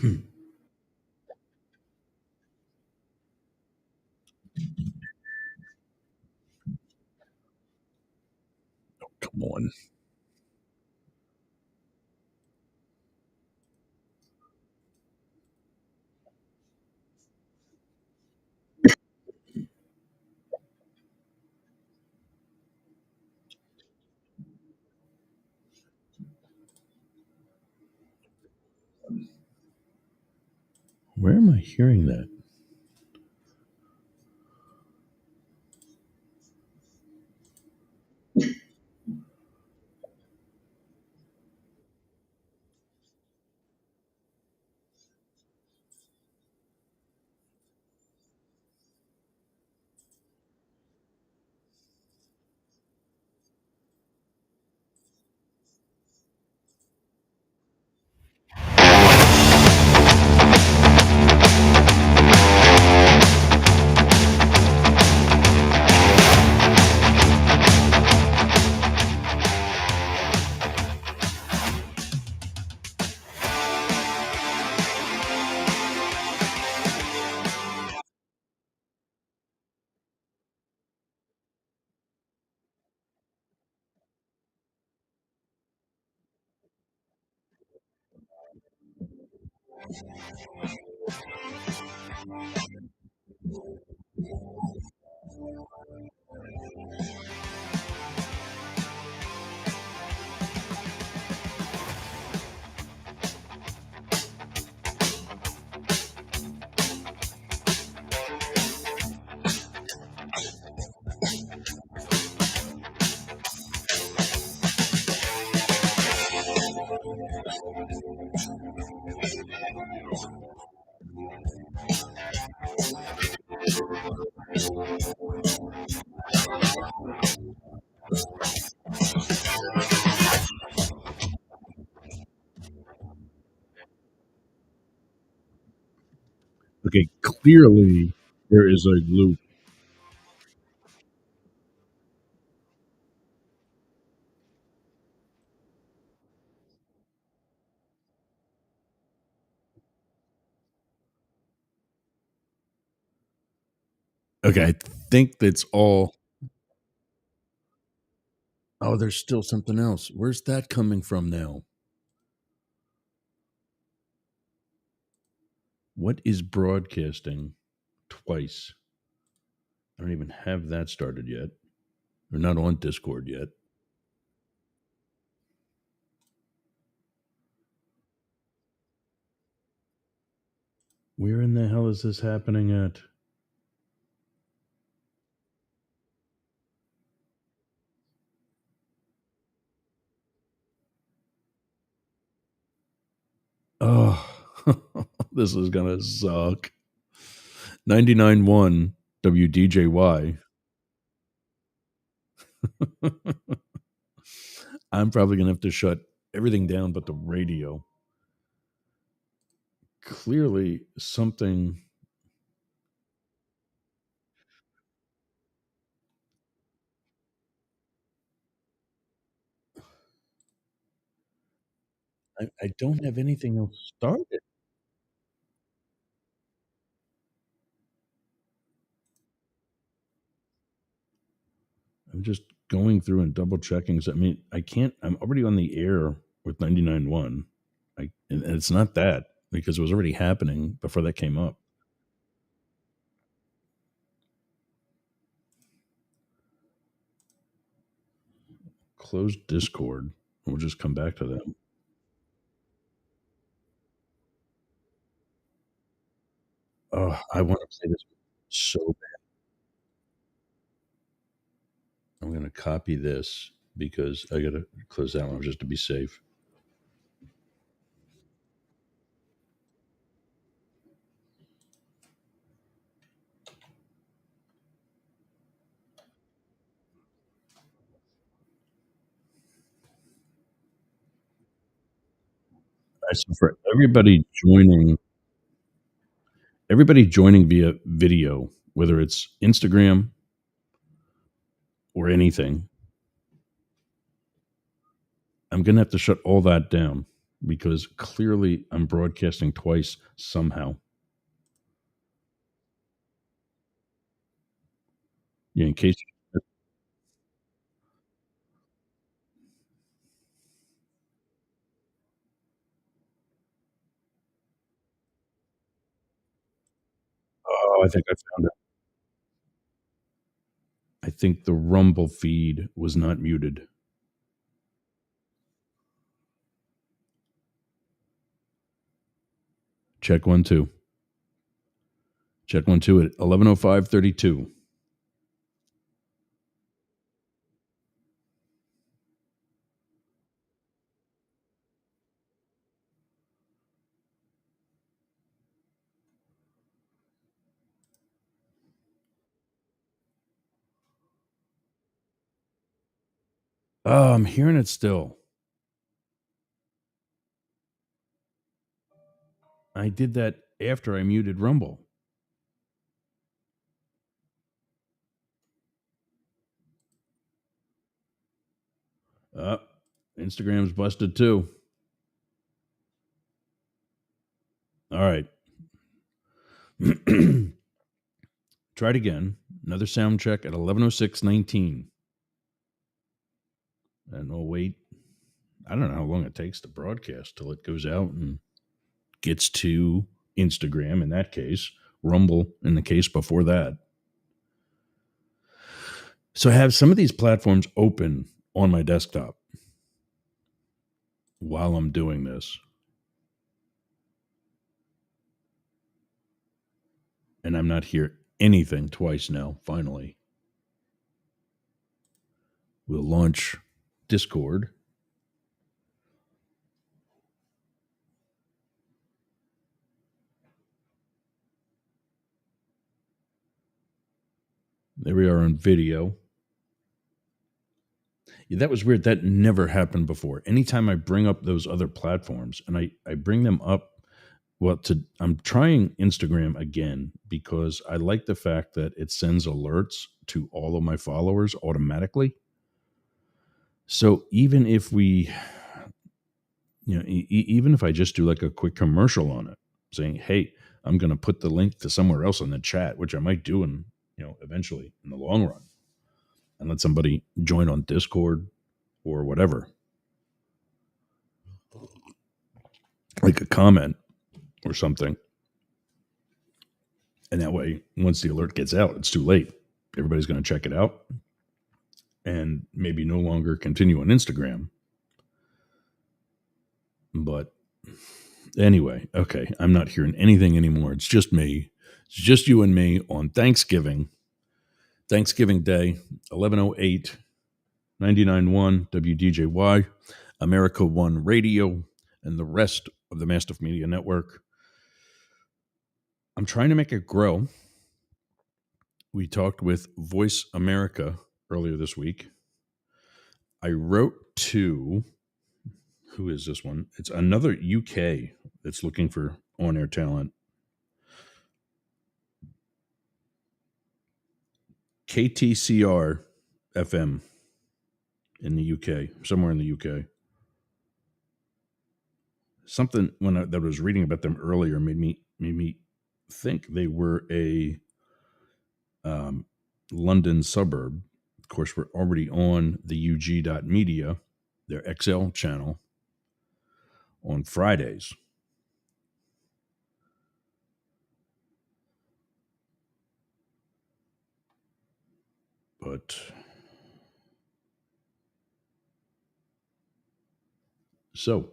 Come on. Where am I hearing that? Okay, clearly there is a loop. Okay, I think that's all. Oh, there's still something else. Where's that coming from now? What is broadcasting twice? I don't even have that started yet. We're not on Discord yet. Where in the hell is this happening at? Oh, this is gonna suck. 99.1 WDJY. I'm probably gonna have to shut everything down but the radio. Clearly, something. I don't have anything else started. I'm just going through and double checking. I mean, I can't. I'm already on the air with 99.1. And it's not that because it was already happening before that came up. Close Discord. We'll just come back to them. Oh, I want to play this so bad. I'm going to copy this because I got to close that one just to be safe. So for everybody joining via video, whether it's Instagram or anything, I'm going to have to shut all that down because clearly I'm broadcasting twice somehow. Yeah, in case. Oh, I think I found it. I think the Rumble feed was not muted. Check 1 2. Check 1 2 at 11:05:32. Oh, I'm hearing it still. I did that after I muted Rumble. Uh, Instagram's busted too. All right. Try it again. Another sound check at 11:06:19. And we'll wait. I don't know how long it takes to broadcast till it goes out and gets to Instagram in that case, Rumble in the case before that. So I have some of these platforms open on my desktop while I'm doing this. And I'm not hear anything twice now, finally. We'll launch Discord. There we are on video. Yeah, that was weird. That never happened before. Anytime I bring up those other platforms and I bring them up, I'm trying Instagram again because I like the fact that it sends alerts to all of my followers automatically. So even if we, even if I just do like a quick commercial on it saying, hey, I'm going to put the link to somewhere else in the chat, which I might do eventually in the long run, and let somebody join on Discord or whatever, like a comment or something. And that way, once the alert gets out, it's too late. Everybody's going to check it out and maybe no longer continue on Instagram. But anyway, okay, I'm not hearing anything anymore. It's just me. It's just you and me on Thanksgiving Day, 11:08, 99.1 WDJY, America One Radio, and the rest of the Mastiff Media Network. I'm trying to make it grow. We talked with Voice America earlier this week. I wrote to, who is this one? It's another UK that's looking for on-air talent. KTCR FM in the UK, somewhere in the UK. Something that I was reading about them earlier made me think they were a London suburb. Of course, we're already on the UG.media, their XL channel, on Fridays. But so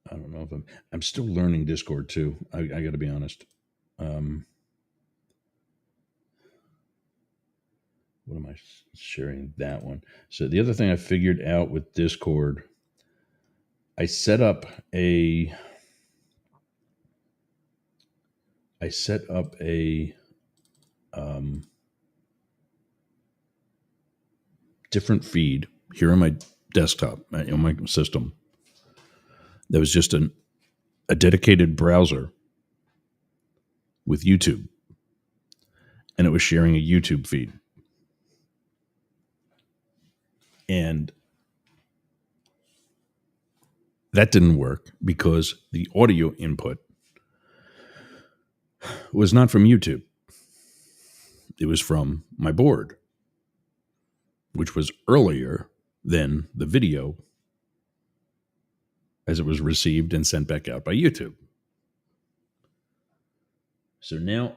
I don't know if I'm still learning Discord too. I got to be honest. What am I sharing that one? So the other thing I figured out with Discord, I set up a different feed here on my desktop, on my system. That was just a dedicated browser with YouTube, and it was sharing a YouTube feed. And That didn't work because the audio input was not from YouTube. It was from my board, which was earlier than the video as it was received and sent back out by YouTube. So now,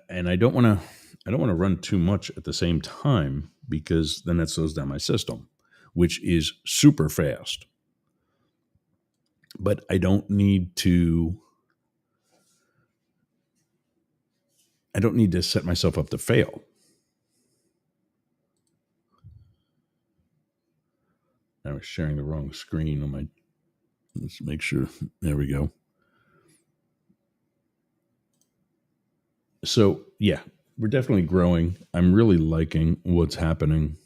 and I don't want to run too much at the same time because then that slows down my system, which is super fast. But I don't need to set myself up to fail. I was sharing the wrong screen on my, let's make sure. There we go. So yeah, we're definitely growing. I'm really liking what's happening.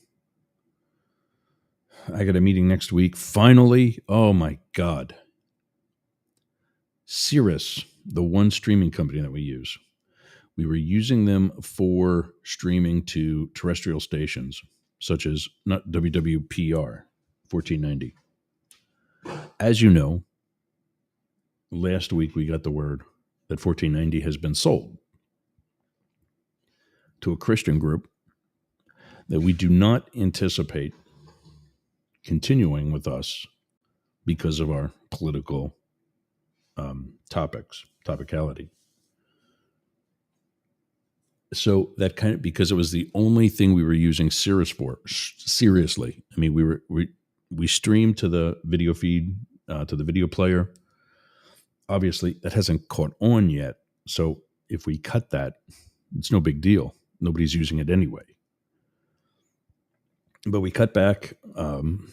I got a meeting next week. Finally, oh my God. Cirrus, the one streaming company that we use. We were using them for streaming to terrestrial stations, such as not WWPR 1490. As you know, last week we got the word that 1490 has been sold to a Christian group that we do not anticipate continuing with us because of our political topicality. So that kind of, because it was the only thing we were using Cirrus for, seriously. I mean, we streamed to the video feed, to the video player. Obviously, that hasn't caught on yet. So if we cut that, it's no big deal. Nobody's using it anyway. But we cut back from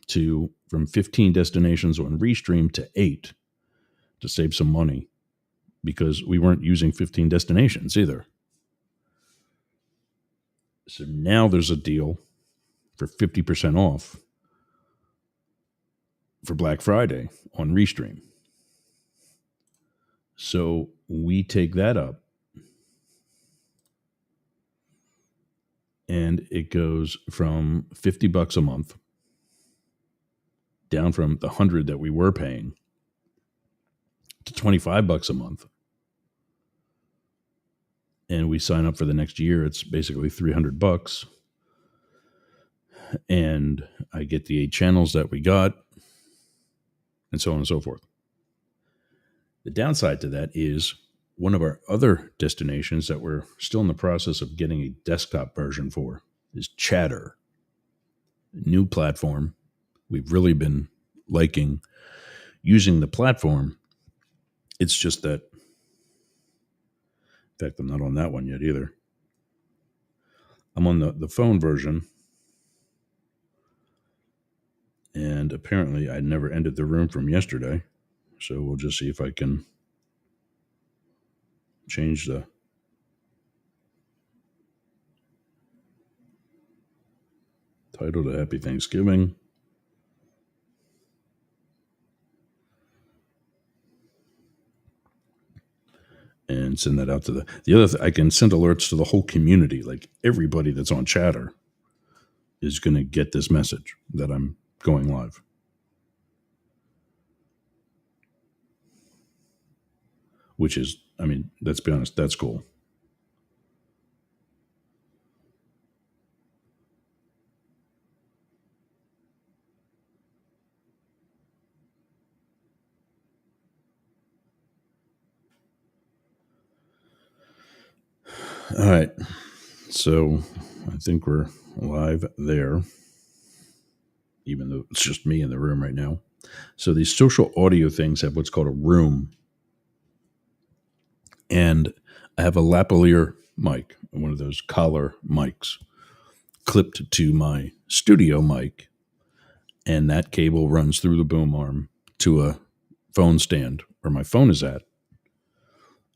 15 destinations on Restream to 8 to save some money because we weren't using 15 destinations either. So now there's a deal for 50% off for Black Friday on Restream. So we take that up and it goes from $50 a month down from the $100 that we were paying to $25 a month. And we sign up for the next year. It's basically $300. And I get the 8 channels that we got and so on and so forth. The downside to that is one of our other destinations that we're still in the process of getting a desktop version for is Chatter. New platform. We've really been liking using the platform. It's just that, in fact, I'm not on that one yet either. I'm on the phone version. And apparently I never ended the room from yesterday. So we'll just see if I can change the title to Happy Thanksgiving. And send that out to the other I can send alerts to the whole community. Like everybody that's on Chatter is going to get this message that I'm going live. Which is, I mean, let's be honest, that's cool. All right. So I think we're live there, even though it's just me in the room right now. So these social audio things have what's called a room. And I have a lavalier mic, one of those collar mics, clipped to my studio mic. And that cable runs through the boom arm to a phone stand where my phone is at.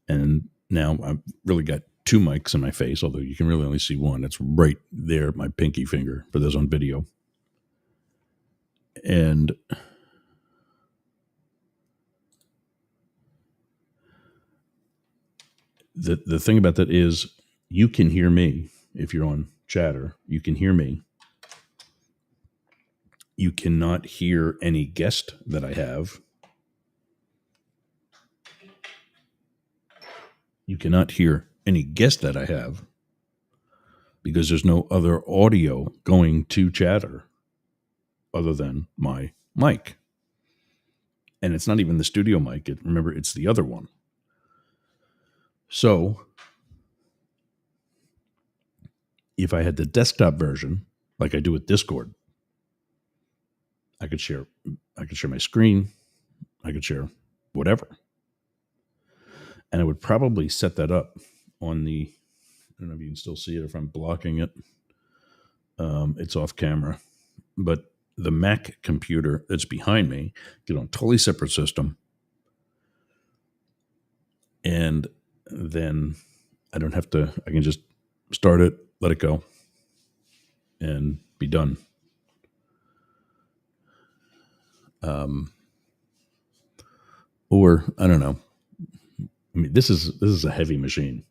And now I've really got 2 mics in my face, although you can really only see one. It's right there, my pinky finger, for those on video. And the thing about that is you can hear me if you're on Chatter. You can hear me. You cannot hear any guest that I have. You cannot hear any guest that I have because there's no other audio going to Chatter other than my mic. And it's not even the studio mic. Remember, it's the other one. So if I had the desktop version, like I do with Discord, I could share my screen, I could share whatever. And I would probably set that up on the, I don't know if you can still see it if I'm blocking it. It's off camera. But the Mac computer that's behind me, get on a totally separate system. And then I don't have to, I can just start it, let it go, and be done. Or I don't know. I mean, this is a heavy machine.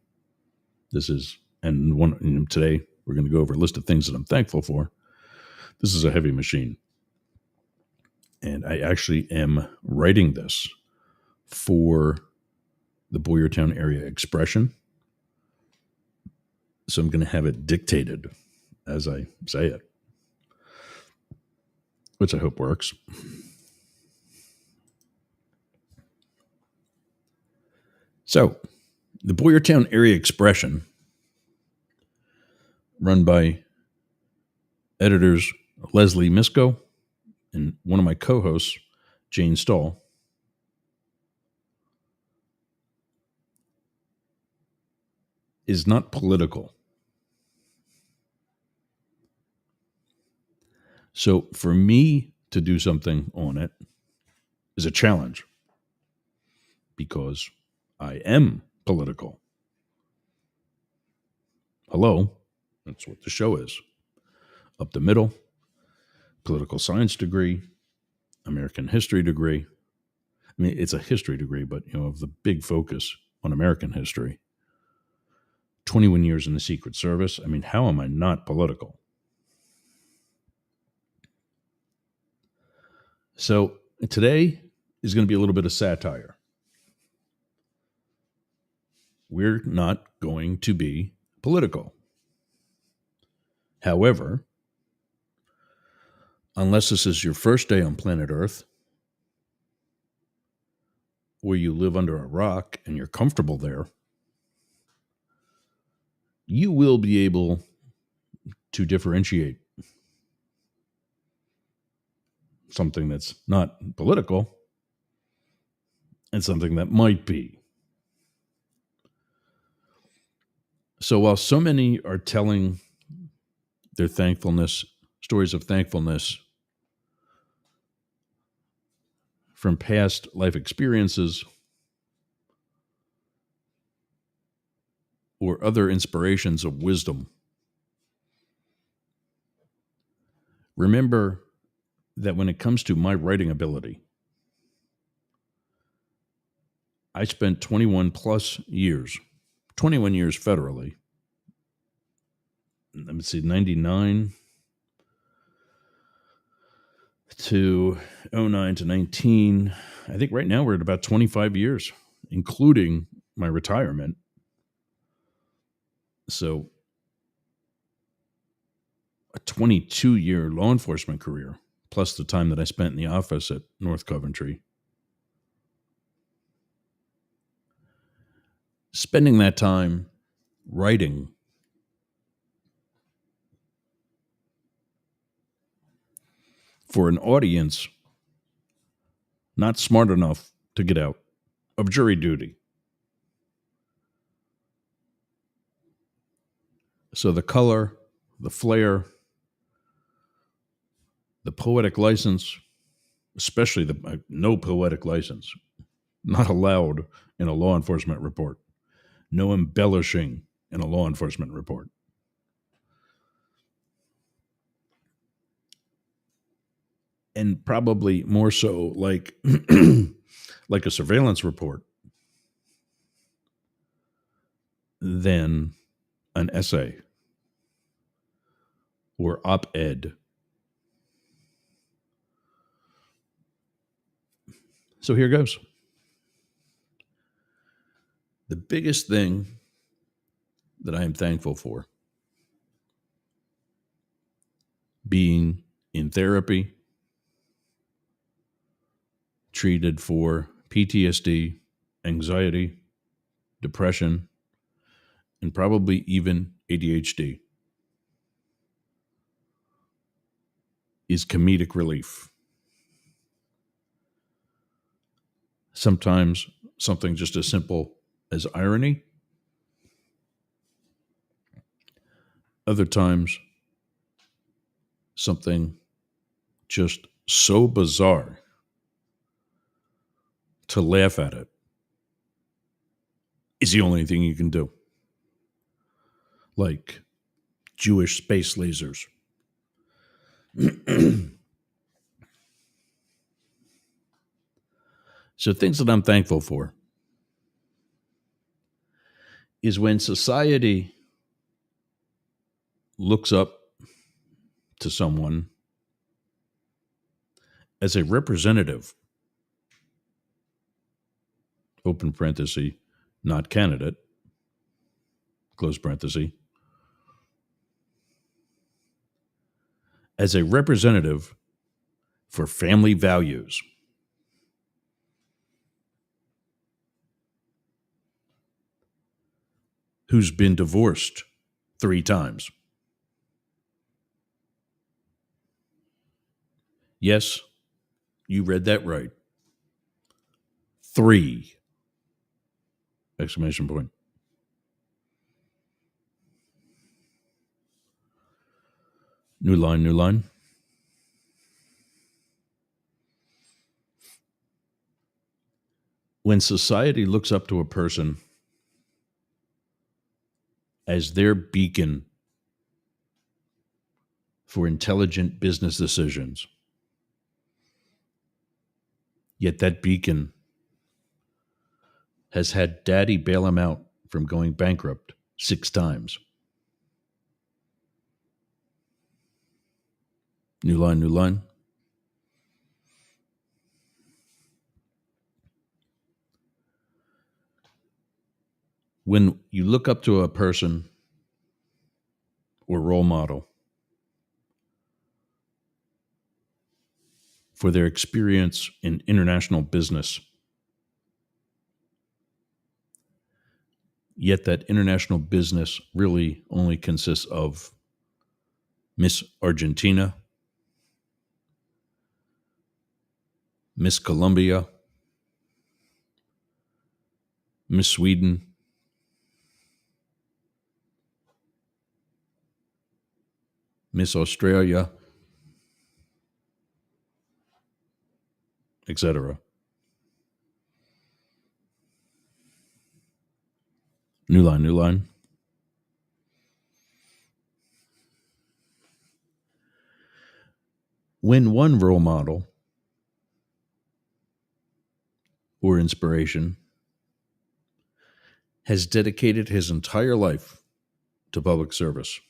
And today we're going to go over a list of things that I'm thankful for. This is a heavy machine. And I actually am writing this for the Boyertown Area Expression. So I'm going to have it dictated as I say it, which I hope works. So the Boyertown Area Expression, run by editors Leslie Misko and one of my co-hosts, Jane Stahl, is not political. So for me to do something on it is a challenge because I am political. Hello, that's what the show is. Up the middle, political science degree, American history degree. I mean, it's a history degree, but of the big focus on American history. 21 years in the Secret Service. I mean, how am I not political? So today is going to be a little bit of satire. We're not going to be political. However, unless this is your first day on planet Earth, or you live under a rock and you're comfortable there, you will be able to differentiate something that's not political and something that might be. So while so many are telling their thankfulness, stories of thankfulness from past life experiences or other inspirations of wisdom, remember that when it comes to my writing ability, I spent 21 years federally. Let me see, 99 to 09 to 19. I think right now we're at about 25 years, including my retirement. So a 22-year law enforcement career, plus the time that I spent in the office at North Coventry. Spending that time writing for an audience not smart enough to get out of jury duty. So the color, the flair, the poetic license, especially the no poetic license, not allowed in a law enforcement report. No embellishing in a law enforcement report. And probably more so like like a surveillance report than an essay or op-ed. So here goes. The biggest thing that I am thankful for being in therapy, treated for PTSD, anxiety, depression, and probably even ADHD, is comedic relief. Sometimes something just as simple as irony. Other times, something just so bizarre to laugh at it is the only thing you can do. Like Jewish space lasers. So, things that I'm thankful for is when society looks up to someone as a representative, open parenthesis, not candidate, close parenthesis, as a representative for family values. Who's been divorced 3 times. Yes, you read that right. 3! Exclamation point. New line, new line. When society looks up to a person as their beacon for intelligent business decisions, yet that beacon has had daddy bail him out from going bankrupt 6 times. New line, new line. When you look up to a person or role model for their experience in international business, yet that international business really only consists of Miss Argentina, Miss Colombia, Miss Sweden, Miss Australia, etc. New line, new line. When one role model or inspiration has dedicated his entire life to public service,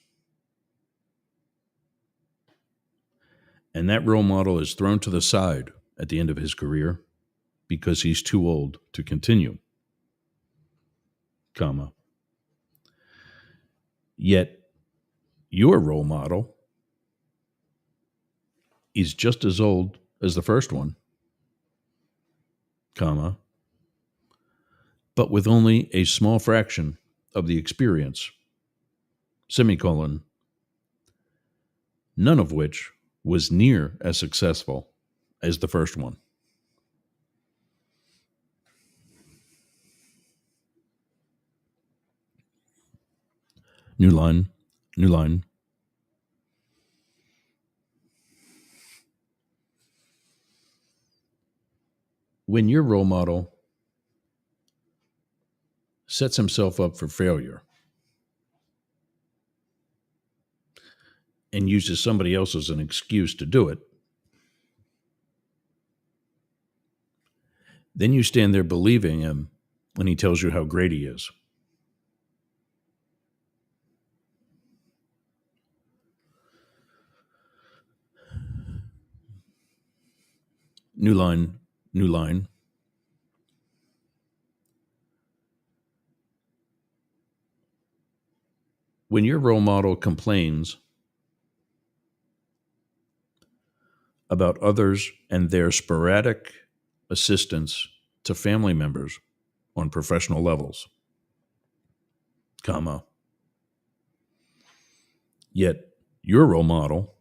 and that role model is thrown to the side at the end of his career because he's too old to continue, comma, yet your role model is just as old as the first one, comma, but with only a small fraction of the experience, semicolon, none of which was near as successful as the first one. New line, new line. When your role model sets himself up for failure and uses somebody else as an excuse to do it, then you stand there believing him when he tells you how great he is. New line, new line. When your role model complains about others and their sporadic assistance to family members on professional levels, comma, yet your role model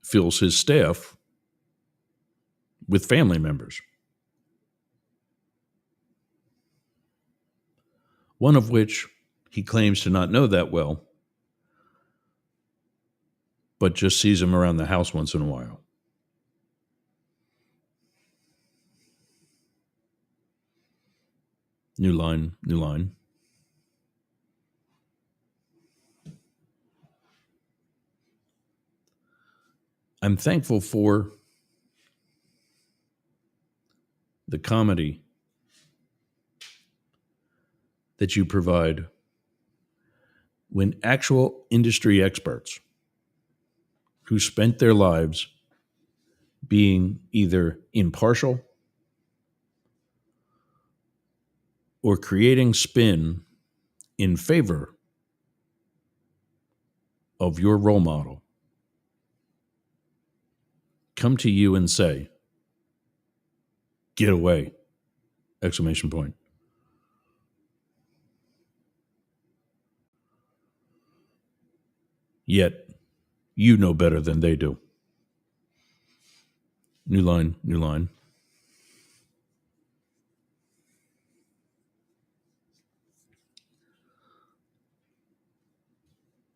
fills his staff with family members, one of which he claims to not know that well, but just sees him around the house once in a while. New line, new line. I'm thankful for the comedy that you provide when actual industry experts who spent their lives being either impartial or creating spin in favor of your role model come to you and say, "Get away!" Exclamation point. Yet, you know better than they do. New line, new line.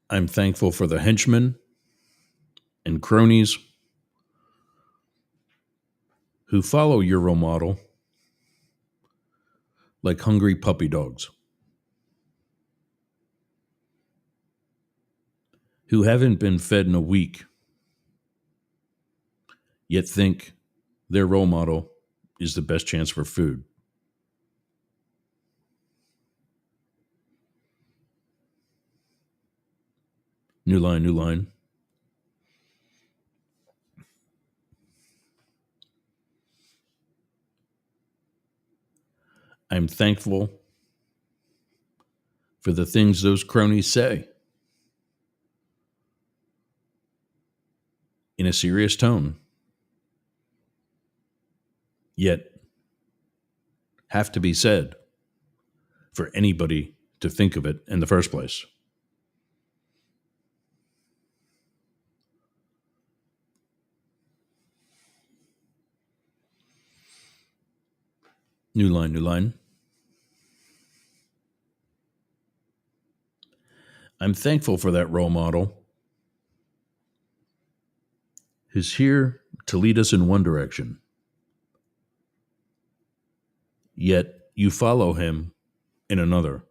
I'm thankful for the henchmen and cronies who follow your role model like hungry puppy dogs, who haven't been fed in a week, yet think their role model is the best chance for food. New line, new line. I'm thankful for the things those cronies say in a serious tone, yet have to be said for anybody to think of it in the first place. New line, new line. I'm thankful for that role model who's here to lead us in one direction, yet you follow him in another.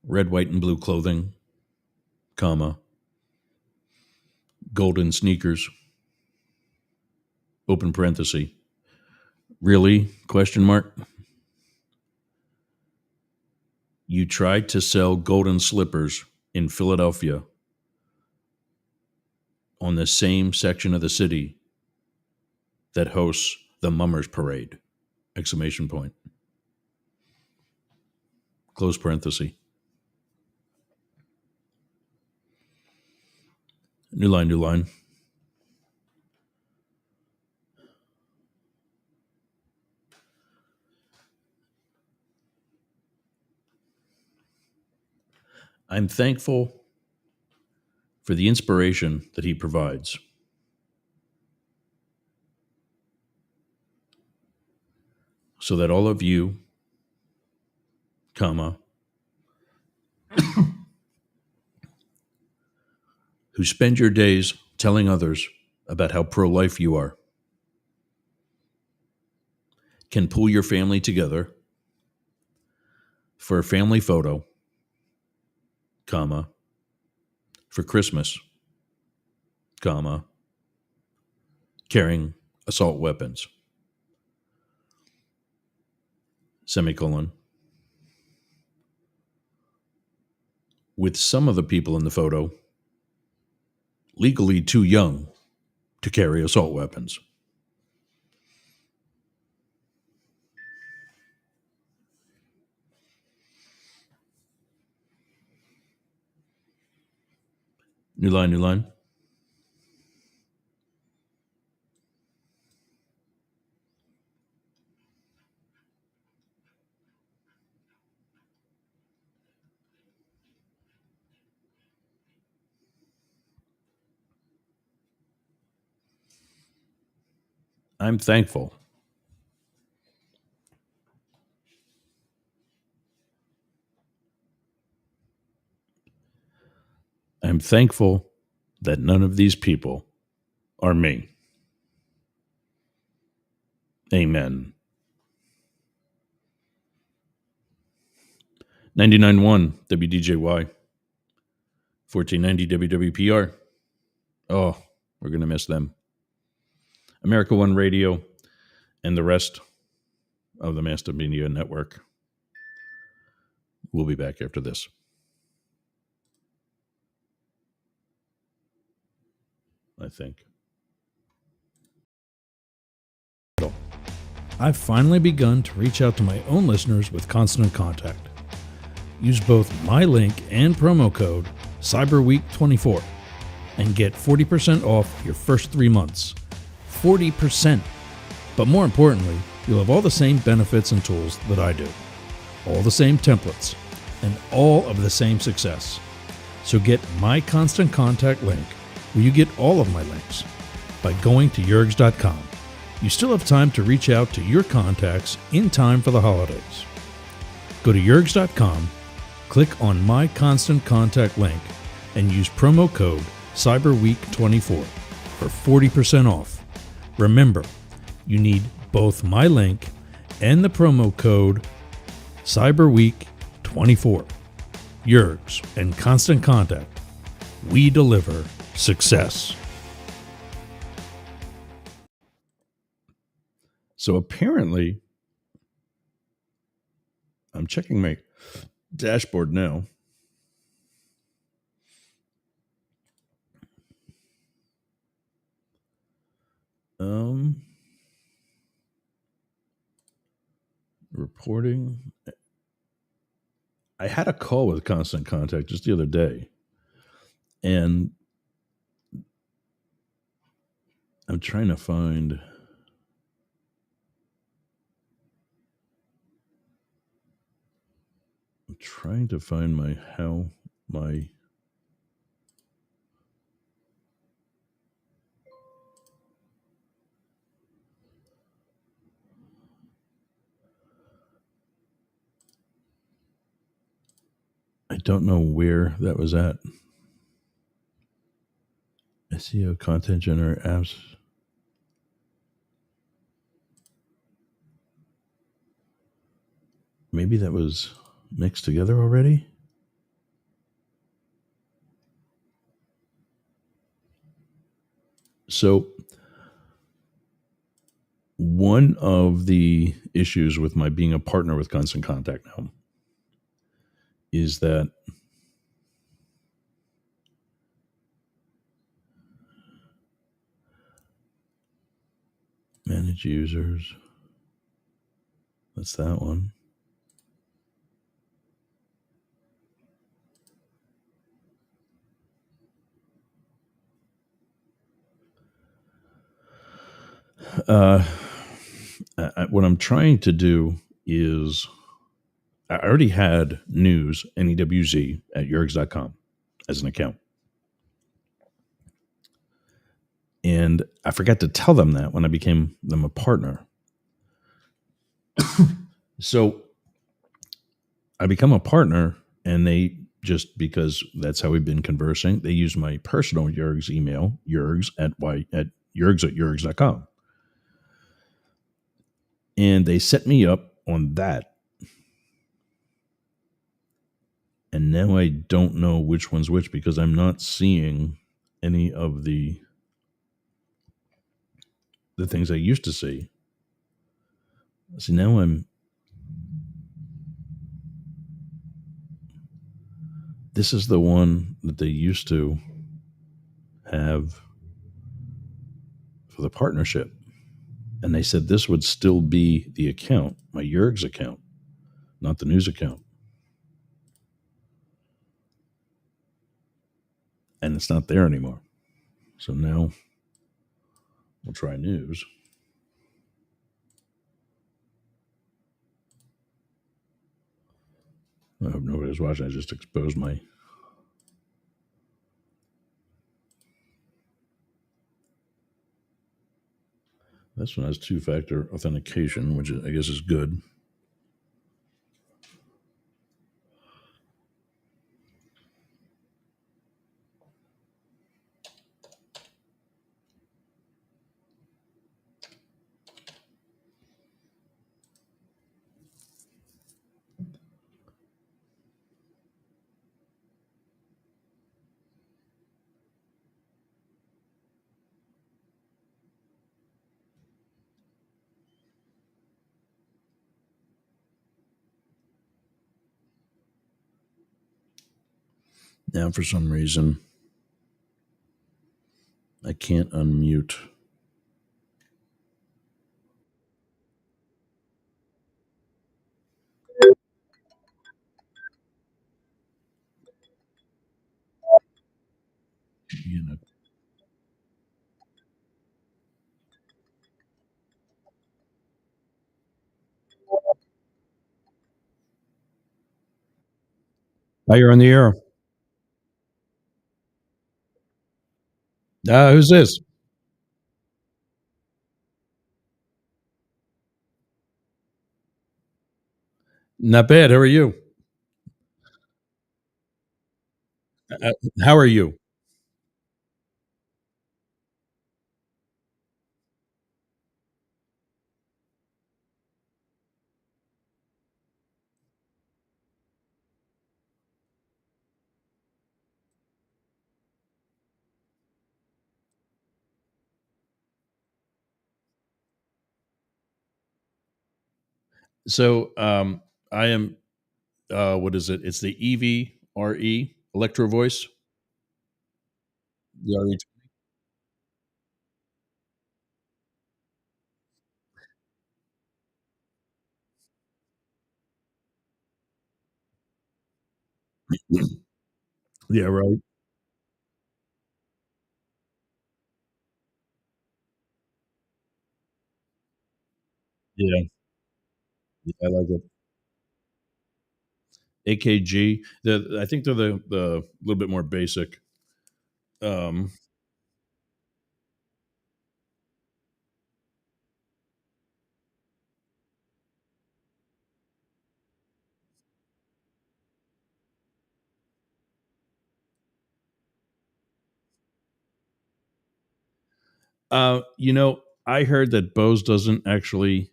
Red, white, and blue clothing, comma, golden sneakers, open parenthesis. Really? Question mark. You tried to sell golden slippers in Philadelphia on the same section of the city that hosts the Mummers Parade! Exclamation point. Close parenthesis. New line, new line. I'm thankful for the inspiration that he provides. So that all of you, comma, who spend your days telling others about how pro-life you are, can pull your family together for a family photo, comma, for Christmas, comma, carrying assault weapons, semicolon, with some of the people in the photo legally too young to carry assault weapons. New line, new line. I'm thankful. I'm thankful that none of these people are me. Amen. 99.1 WDJY, 1490 WWPR. Oh, we're going to miss them. America One Radio and the rest of the Master Media Network. We'll be back after this. I think. I've finally begun to reach out to my own listeners with Constant Contact. Use both my link and promo code CyberWeek24 and get 40% off your first 3 months. 40%. But more importantly, you'll have all the same benefits and tools that I do. All the same templates and all of the same success. So get my Constant Contact link where you get all of my links by going to yergs.com. You still have time to reach out to your contacts in time for the holidays. Go to yergs.com, click on my Constant Contact link, and use promo code CyberWeek24 for 40% off. Remember, you need both my link and the promo code CyberWeek24. Yergs and Constant Contact. We deliver success. So apparently, I'm checking my dashboard now. Reporting. I had a call with Constant Contact just the other day, and I'm trying to find. my. I don't know where that was at. SEO content generator apps. Maybe that was mixed together already. So one of the issues with my being a partner with Constant Contact now is that manage users. That's that one. What I'm trying to do is I already had news, NEWZ, at yergs.com as an account. And I forgot to tell them that when I became them a partner. So I become a partner, and they just, because that's how we've been conversing, they use my personal Yergs email, yergs@yergs.com. And they set me up on that. And now I don't know which one's which because I'm not seeing any of the things I used to see. See, now this is the one that they used to have for the partnership. And they said this would still be the account, my Yergs account, not the news account. and it's not there anymore. So now we'll try news. I hope nobody's watching. I just exposed my. This one has two-factor authentication, which I guess is good. Now, for some reason, I can't unmute. You know, oh, you're on the air. Who's this? Not bad. How are you? How are you? So, I am. What is it? It's the EVRE Electro Voice. The RE. Yeah, right. Yeah, yeah, I like it. AKG. I think they're the little bit more basic. Um, I heard that Bose doesn't actually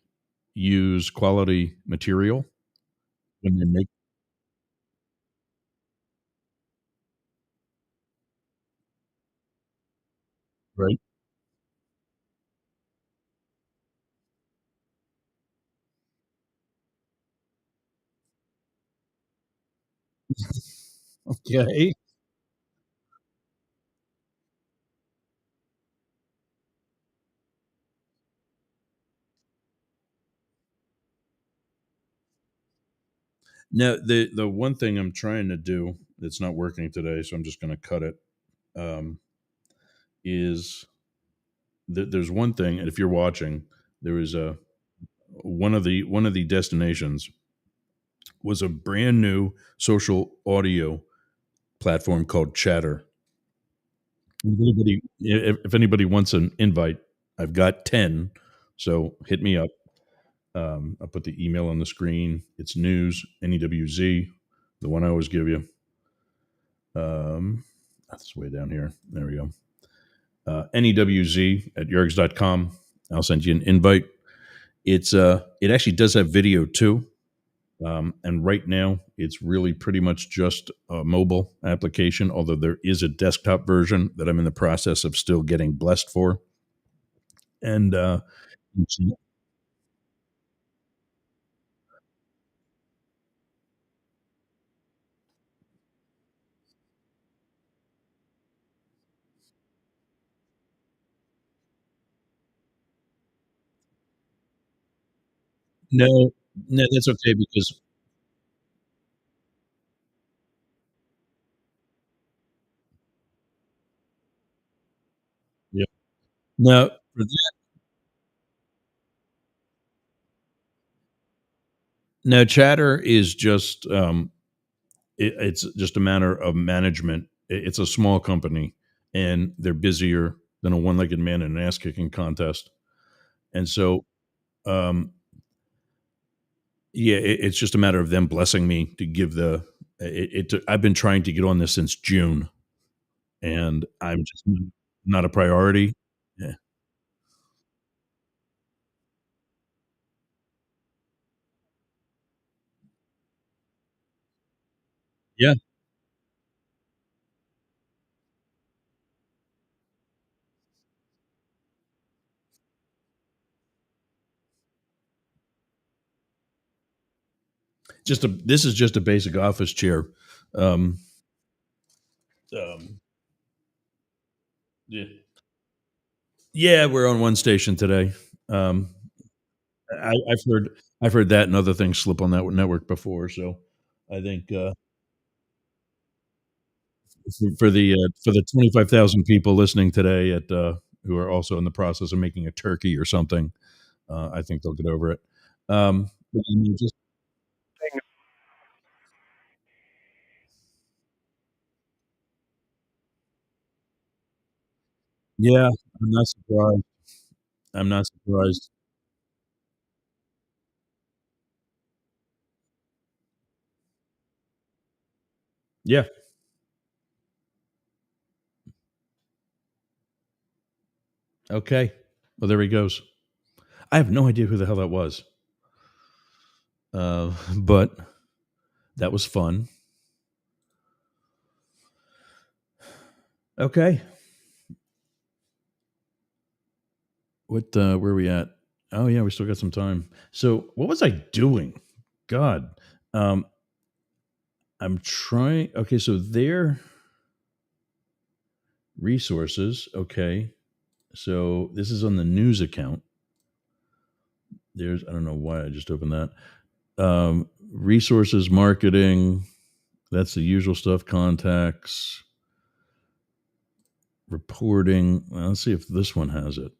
use quality material when they make. Right. Okay. Now, the one thing I'm trying to do that's not working today, so I'm just going to cut it. Um, is there's one thing, and if you're watching, there was a one of the destinations was a brand new social audio platform called Chatter. If anybody wants an invite, I've got 10, so hit me up. I'll put the email on the screen. It's news, NEWZ, the one I always give you. That's way down here. There we go. NEWZ at yergs.com. I'll send you an invite. It actually does have video too. And right now, it's really pretty much just a mobile application, although there is a desktop version that I'm in the process of still getting blessed for. And no, no, that's okay because No, for that no, Chatter is just, it's just a matter of management. It's a small company, and they're busier than a one-legged man in an ass-kicking contest, and so, um, yeah, it's just a matter of them blessing me to give the I've been trying to get on this since June, and I'm just not a priority. Yeah. Yeah, this is just a basic office chair. Um, um, yeah. Yeah, we're on one station today. Um, I've heard that and other things slip on that network before, so I think, for the 25,000 people listening today who are also in the process of making a turkey or something, I think they'll get over it. But then you just Yeah, I'm not surprised. I'm not surprised. Yeah, okay. Well, there he goes. I have no idea who the hell that was, but that was fun. Okay. Where are we at? Oh, yeah, we still got some time. So, what was I doing? God. Um, I'm trying okay, so their resources, okay. So, this is on the news account. I don't know why I just opened that. Resources, marketing, that's the usual stuff, contacts, reporting. Well, let's see if this one has it.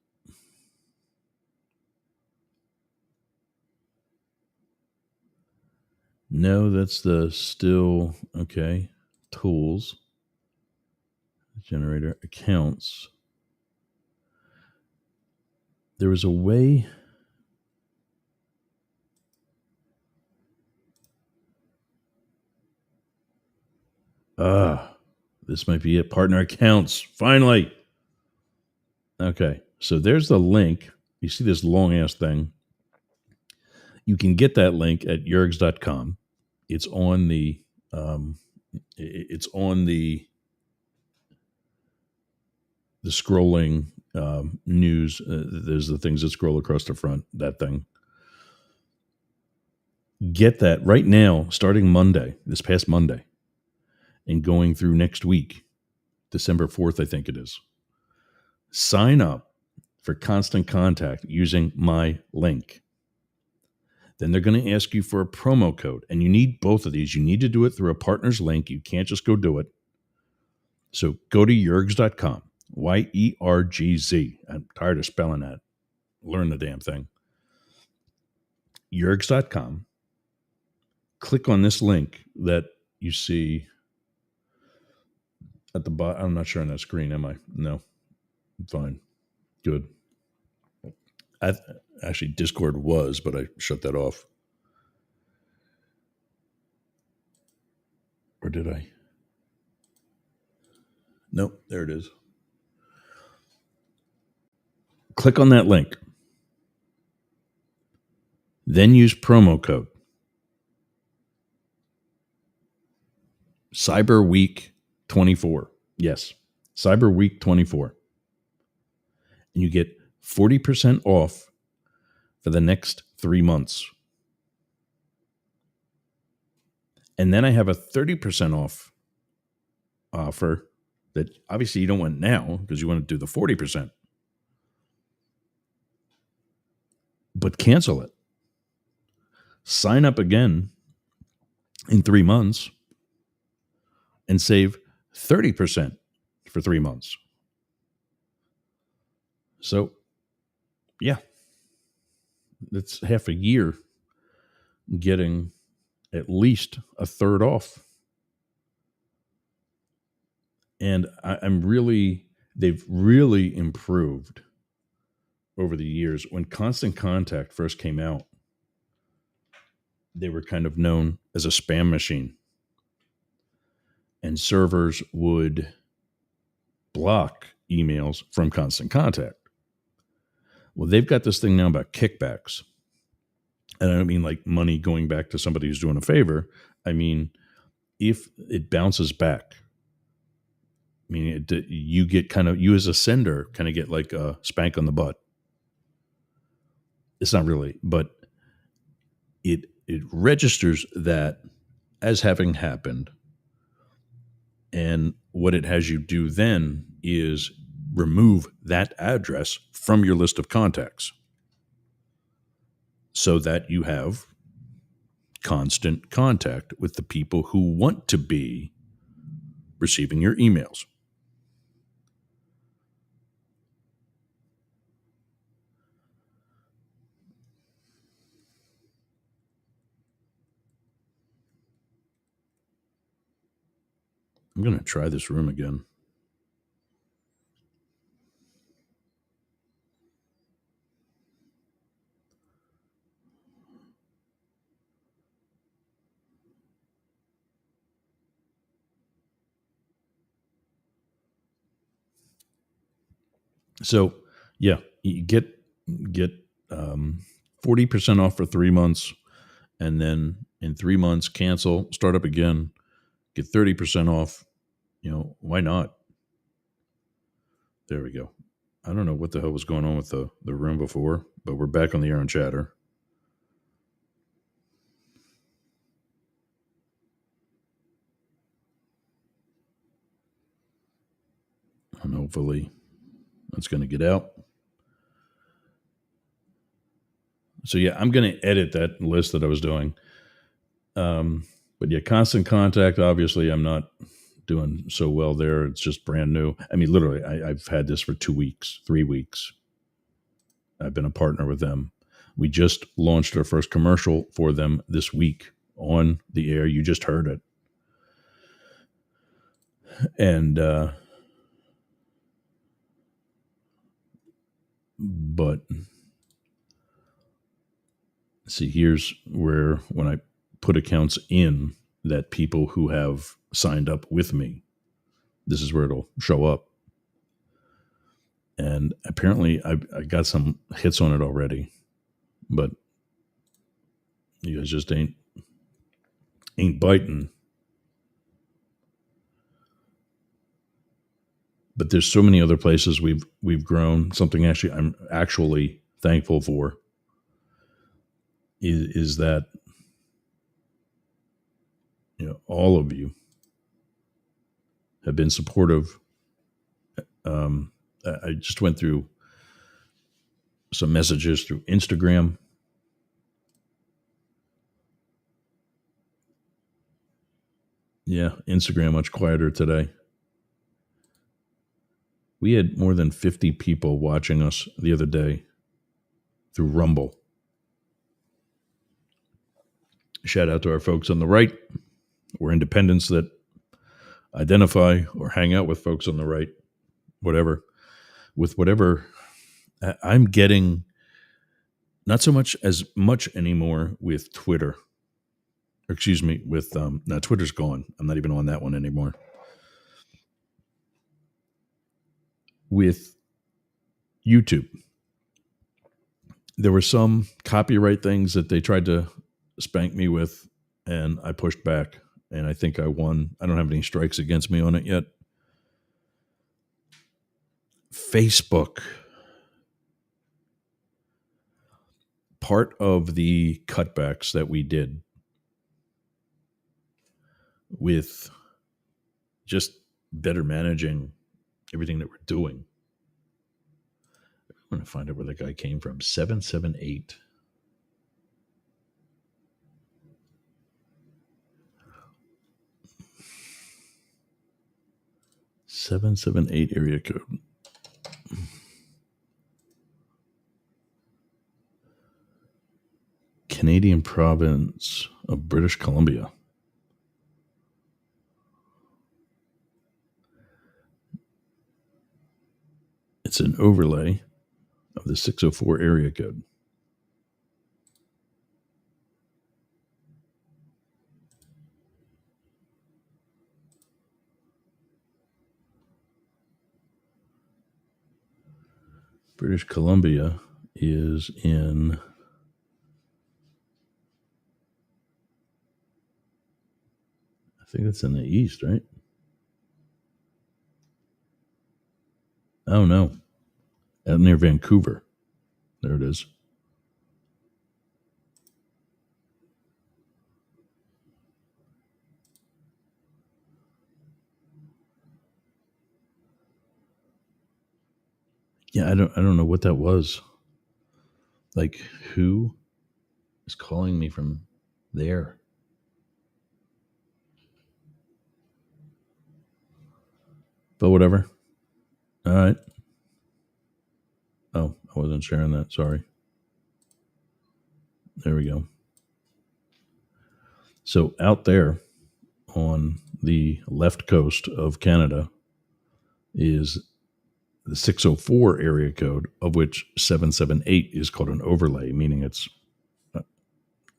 No, that's the still okay. Tools, generator, accounts. There was a way. Ah, this might be it. Partner accounts. Finally. Okay. So there's the link. You see this long ass thing. You can get that link at yergs.com. It's on the um, it's on the scrolling news. There's the things that scroll across the front. That thing. Get that right now, starting Monday, this past Monday, and going through next week, December 4th, I think it is. Sign up for Constant Contact using my link. Then they're going to ask you for a promo code, and you need both of these. You need to do it through a partner's link. You can't just go do it. So go to yergs.com, YERGZ. I'm tired of spelling that. Learn the damn thing. Yergs.com. Click on this link that you see at the bottom. I'm not sure on that screen, am I? No. Fine. Good. I actually Discord was, but I shut that off. Or did I? Nope. There it is. Click on that link. Then use promo code Cyber Week 24. Yes, Cyber Week 24. And you get 40% off for the next 3 months. And then I have a 30% off offer that obviously you don't want now because you want to do the 40%, but cancel it. Sign up again in 3 months and save 30% for 3 months. So, yeah, it's half a year getting at least a third off. And I'm really, they've really improved over the years. When Constant Contact first came out, they were kind of known as a spam machine, and servers would block emails from Constant Contact. Well, they've got this thing now about kickbacks. And I don't mean like money going back to somebody who's doing a favor. I mean, if it bounces back, I mean, you get kind of, you as a sender kind of get like a spank on the butt. It's not really, but it registers that as having happened. And what it has you do then is remove that address from your list of contacts so that you have constant contact with the people who want to be receiving your emails. I'm going to try this room again. So, yeah, you get 40% off for 3 months, and then in 3 months cancel, start up again, get 30% off. Why not? There we go. I don't know what the hell was going on with the room before, but we're back on the air on Chatter. And hopefully that's going to get out. So yeah, I'm going to edit that list that I was doing. But yeah, Constant Contact, obviously I'm not doing so well there. It's just brand new. I mean, literally, I've had this for 2 weeks, 3 weeks. I've been a partner with them. We just launched our first commercial for them this week on the air. You just heard it. And, but see, here's where when I put accounts in that people who have signed up with me, this is where it'll show up. And apparently I got some hits on it already, but you guys just ain't biting. But there's so many other places we've grown. Something actually I'm actually thankful for is that all of you have been supportive. I just went through some messages through Instagram. Yeah, Instagram much quieter today. We had more than 50 people watching us the other day through Rumble. Shout out to our folks on the right. We're independents that identify or hang out with folks on the right, whatever. With whatever, I'm getting not so much as much anymore with Twitter. Or excuse me, with no, Twitter's gone. I'm not even on that one anymore. With YouTube, there were some copyright things that they tried to spank me with, and I pushed back, and I think I won. I don't have any strikes against me on it yet. Facebook, part of the cutbacks that we did with just better managing everything that we're doing. I'm going to find out where that guy came from. 778. '778 area code. Canadian province of British Columbia. It's an overlay of the 604 area code. British Columbia is in I think it's in the east, right? Oh, no. Out near Vancouver. There it is. Yeah, I don't know what that was. Like, who is calling me from there? But whatever. All right. Oh, I wasn't sharing that. Sorry. There we go. So out there on the left coast of Canada is the 604 area code, of which 778 is called an overlay, meaning it's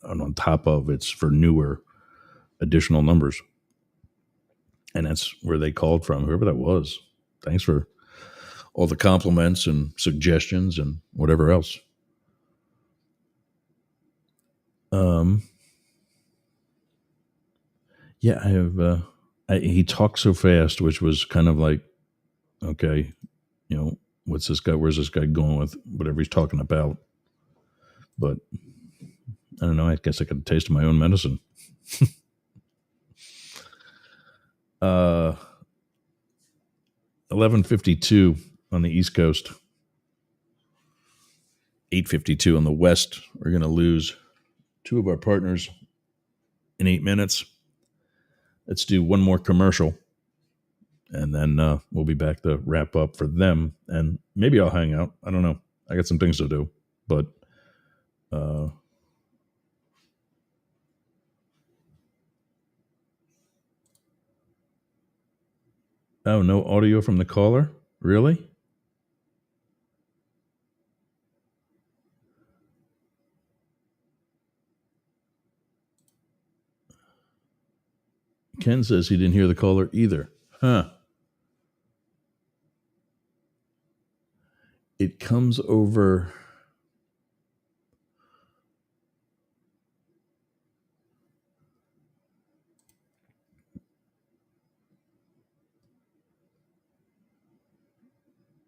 on top of, it's for newer additional numbers. And that's where they called from, whoever that was. Thanks for all the compliments and suggestions and whatever else. Yeah, I have. He talked so fast, which was kind of like, okay, what's this guy? Where's this guy going with whatever he's talking about? But I don't know. I guess I could taste my own medicine. 11:52 on the East Coast, 8:52 on the West. We're going to lose two of our partners in 8 minutes. Let's do one more commercial, and then we'll be back to wrap up for them. And maybe I'll hang out. I don't know. I got some things to do, but oh, no audio from the caller? Really? Ken says he didn't hear the caller either. Huh. It comes over.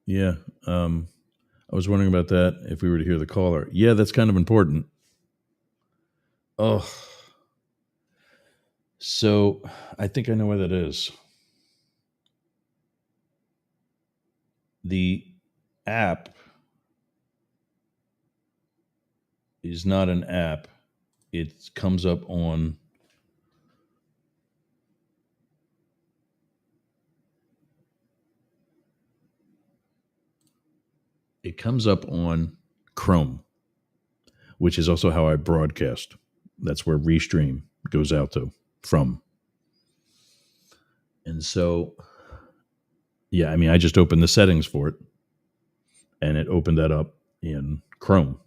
Yeah. I was wondering about that if we were to hear the caller. Yeah, that's kind of important. Oh. So I think I know where that is. The app is not an app. It comes up on Chrome, which is also how I broadcast. That's where Restream goes out to from. And so, yeah, I mean, I just opened the settings for it, and it opened that up in Chrome.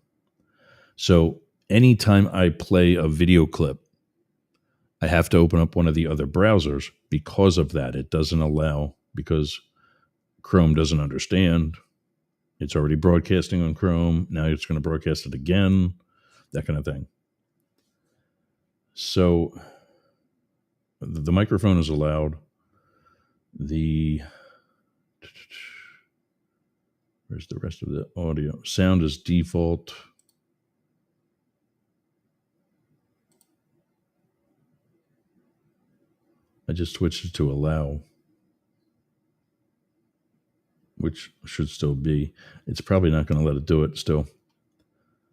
So anytime I play a video clip, I have to open up one of the other browsers because of that. It doesn't allow, because Chrome doesn't understand. It's already broadcasting on Chrome. Now it's going to broadcast it again, that kind of thing. So the microphone is allowed. Where's the rest of the audio? Sound is default. I just switched it to allow, which should still be. It's probably not going to let it do it still.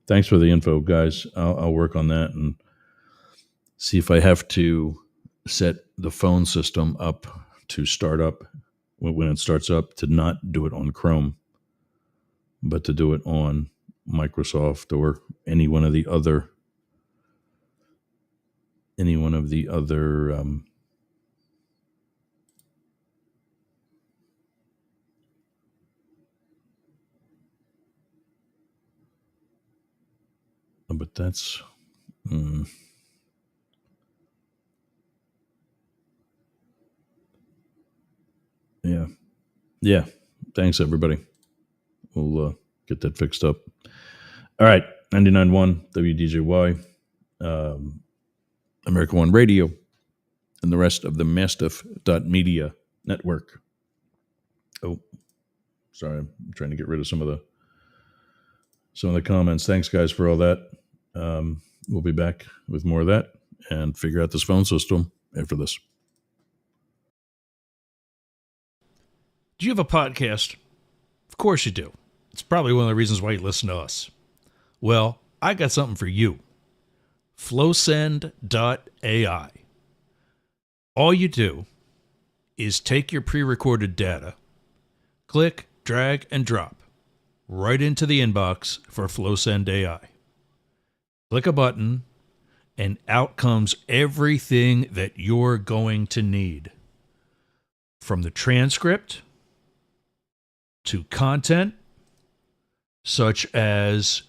Thanks for the info, guys. I'll work on that and see if I have to set the phone system up to start up when it starts up, to not do it on Chrome, but to do it on Microsoft or any one of the other any one of the other but that's yeah. Thanks, everybody. We'll get that fixed up. All right, 99.1 WDJY, America One Radio, and the rest of the Mastiff.media network. Oh, sorry, I'm trying to get rid of some of the comments. Thanks, guys, for all that. We'll be back with more of that and figure out this phone system after this. Do you have a podcast? Of course you do. It's probably one of the reasons why you listen to us. Well, I got something for you. Flowsend.ai. All you do is take your pre-recorded data, click, drag, and drop right into the inbox for Flowsend AI. Click a button, and out comes everything that you're going to need. From the transcript to content, such as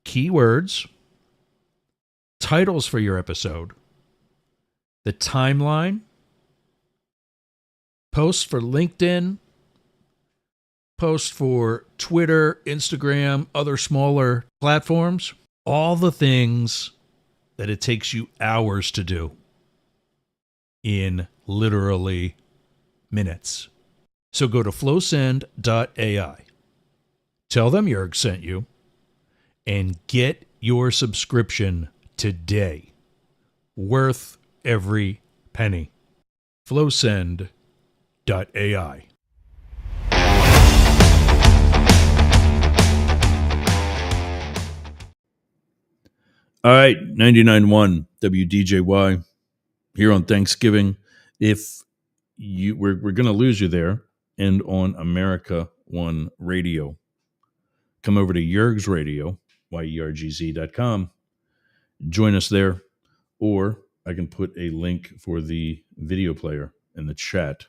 keywords, titles for your episode, the timeline, posts for LinkedIn, posts for Twitter, Instagram, other smaller platforms, all the things that it takes you hours to do in literally minutes. So go to flowsend.ai. Tell them Jurg sent you and get your subscription today. Worth every penny. Flowsend.ai. All right, 99.1 WDJY here on Thanksgiving. If we're going to lose you there, and on America One Radio, come over to Jurg's Radio, yergz.com. Join us there, or I can put a link for the video player in the chat,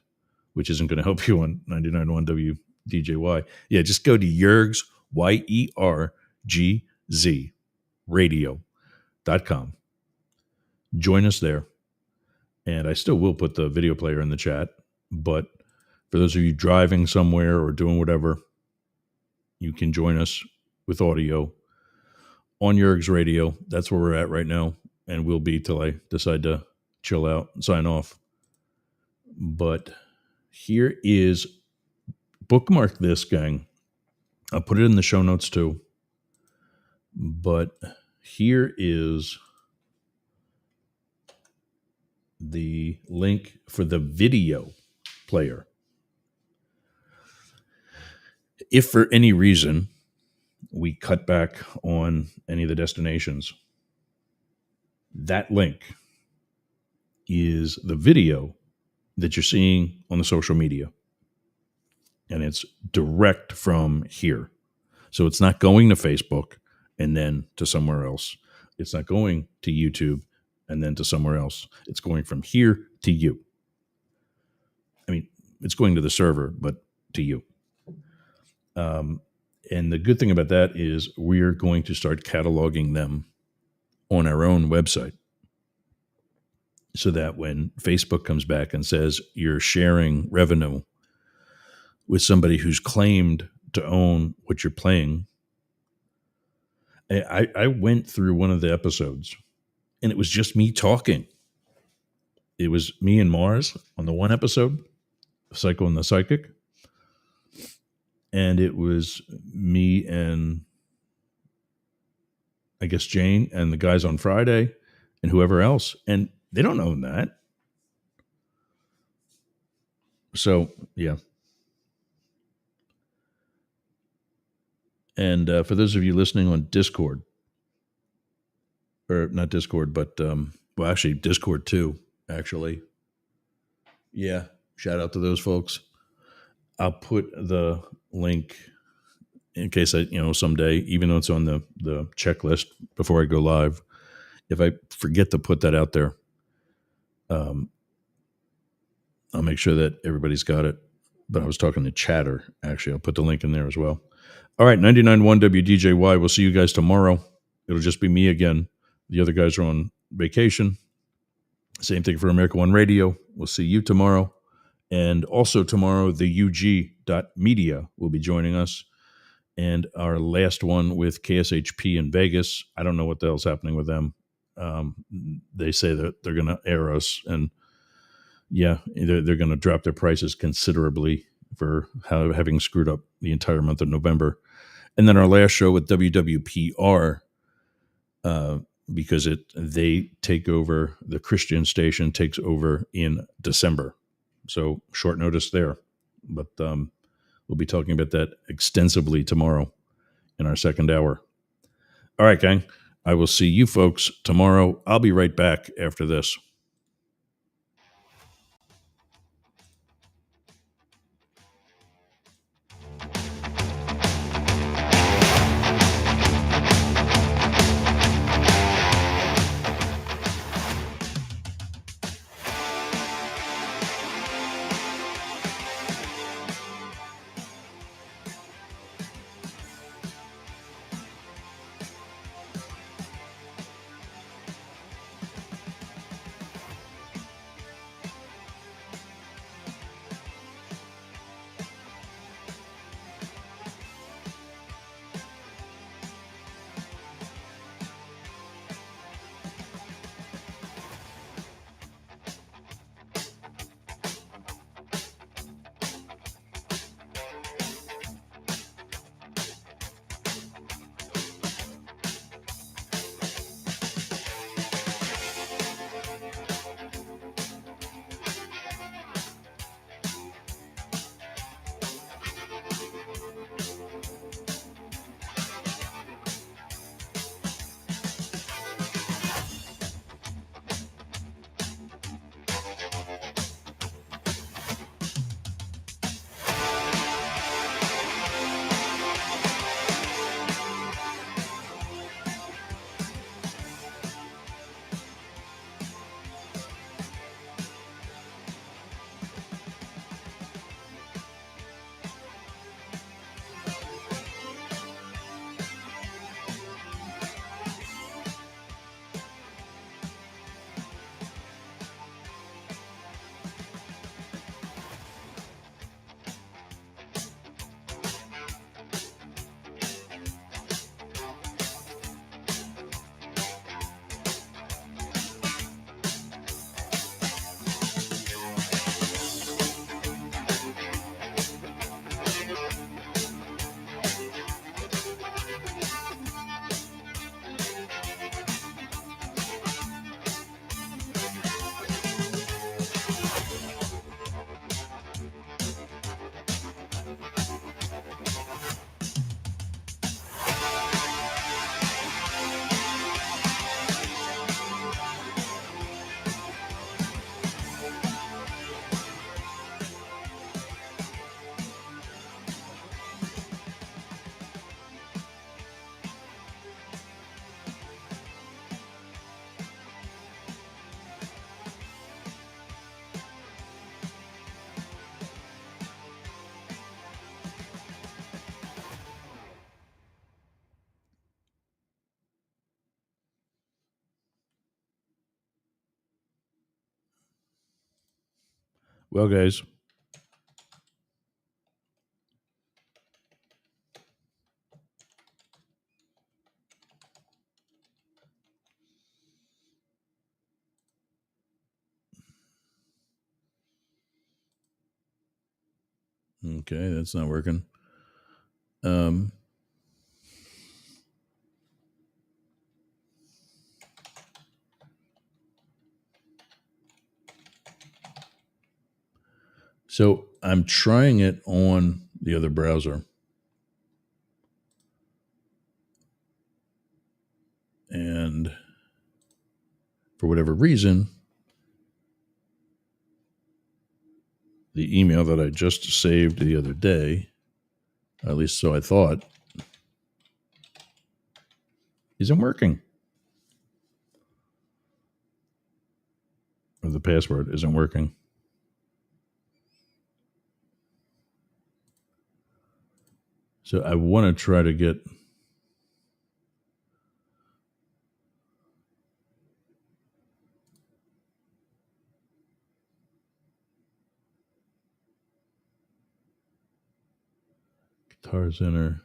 which isn't going to help you on 99.1 WDJY. Yeah, just go to Jurg's, YERGZ radio.com. Join us there. And I still will put the video player in the chat, but for those of you driving somewhere or doing whatever, you can join us with audio on Jurg's Radio. That's where we're at right now, and will be till I decide to chill out and sign off. But here is, bookmark this, gang. I'll put it in the show notes too. But here is the link for the video player. If for any reason we cut back on any of the destinations, that link is the video that you're seeing on the social media. And it's direct from here. So it's not going to Facebook and then to somewhere else. It's not going to YouTube and then to somewhere else. It's going from here to you. I mean, it's going to the server, but to you. And the good thing about that is we're going to start cataloging them on our own website, so that when Facebook comes back and says you're sharing revenue with somebody who's claimed to own what you're playing. I went through one of the episodes and it was just me talking. It was me and Mars on the one episode, Psycho and the Psychic. And it was me and I guess Jane and the guys on Friday and whoever else. And they don't own that. So, yeah. And for those of you listening on Discord, or not Discord, but, well, actually Discord too, actually. Yeah. Shout out to those folks. I'll put the link in case someday, even though it's on the checklist before I go live, if I forget to put that out there, I'll make sure that everybody's got it. But I was talking to Chatter, actually. I'll put the link in there as well. All right, 99.1 WDJY. We'll see you guys tomorrow. It'll just be me again. The other guys are on vacation. Same thing for America One Radio. We'll see you tomorrow. And also tomorrow, the UG.media will be joining us. And our last one with KSHP in Vegas. I don't know what the hell's happening with them. They say that they're going to air us. And yeah, they're going to drop their prices considerably for having screwed up the entire month of November. And then our last show with WWPR, because they take over, the Christian station takes over in December. So short notice there. But we'll be talking about that extensively tomorrow in our second hour. All right, gang. I will see you folks tomorrow. I'll be right back after this. Well, guys, okay, that's not working. So I'm trying it on the other browser. And for whatever reason, the email that I just saved the other day, at least so I thought, isn't working. password isn't working. So I want to try to get Guitar Center.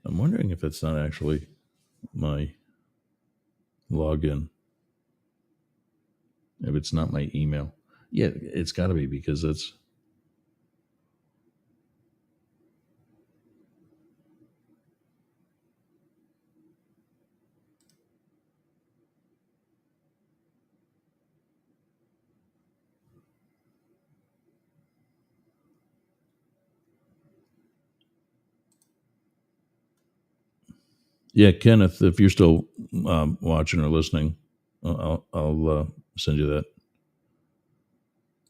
I'm wondering if it's not actually my login. If it's not my email. Yeah, it's got to be because it's. Yeah, Kenneth, if you're still watching or listening, I'll send you that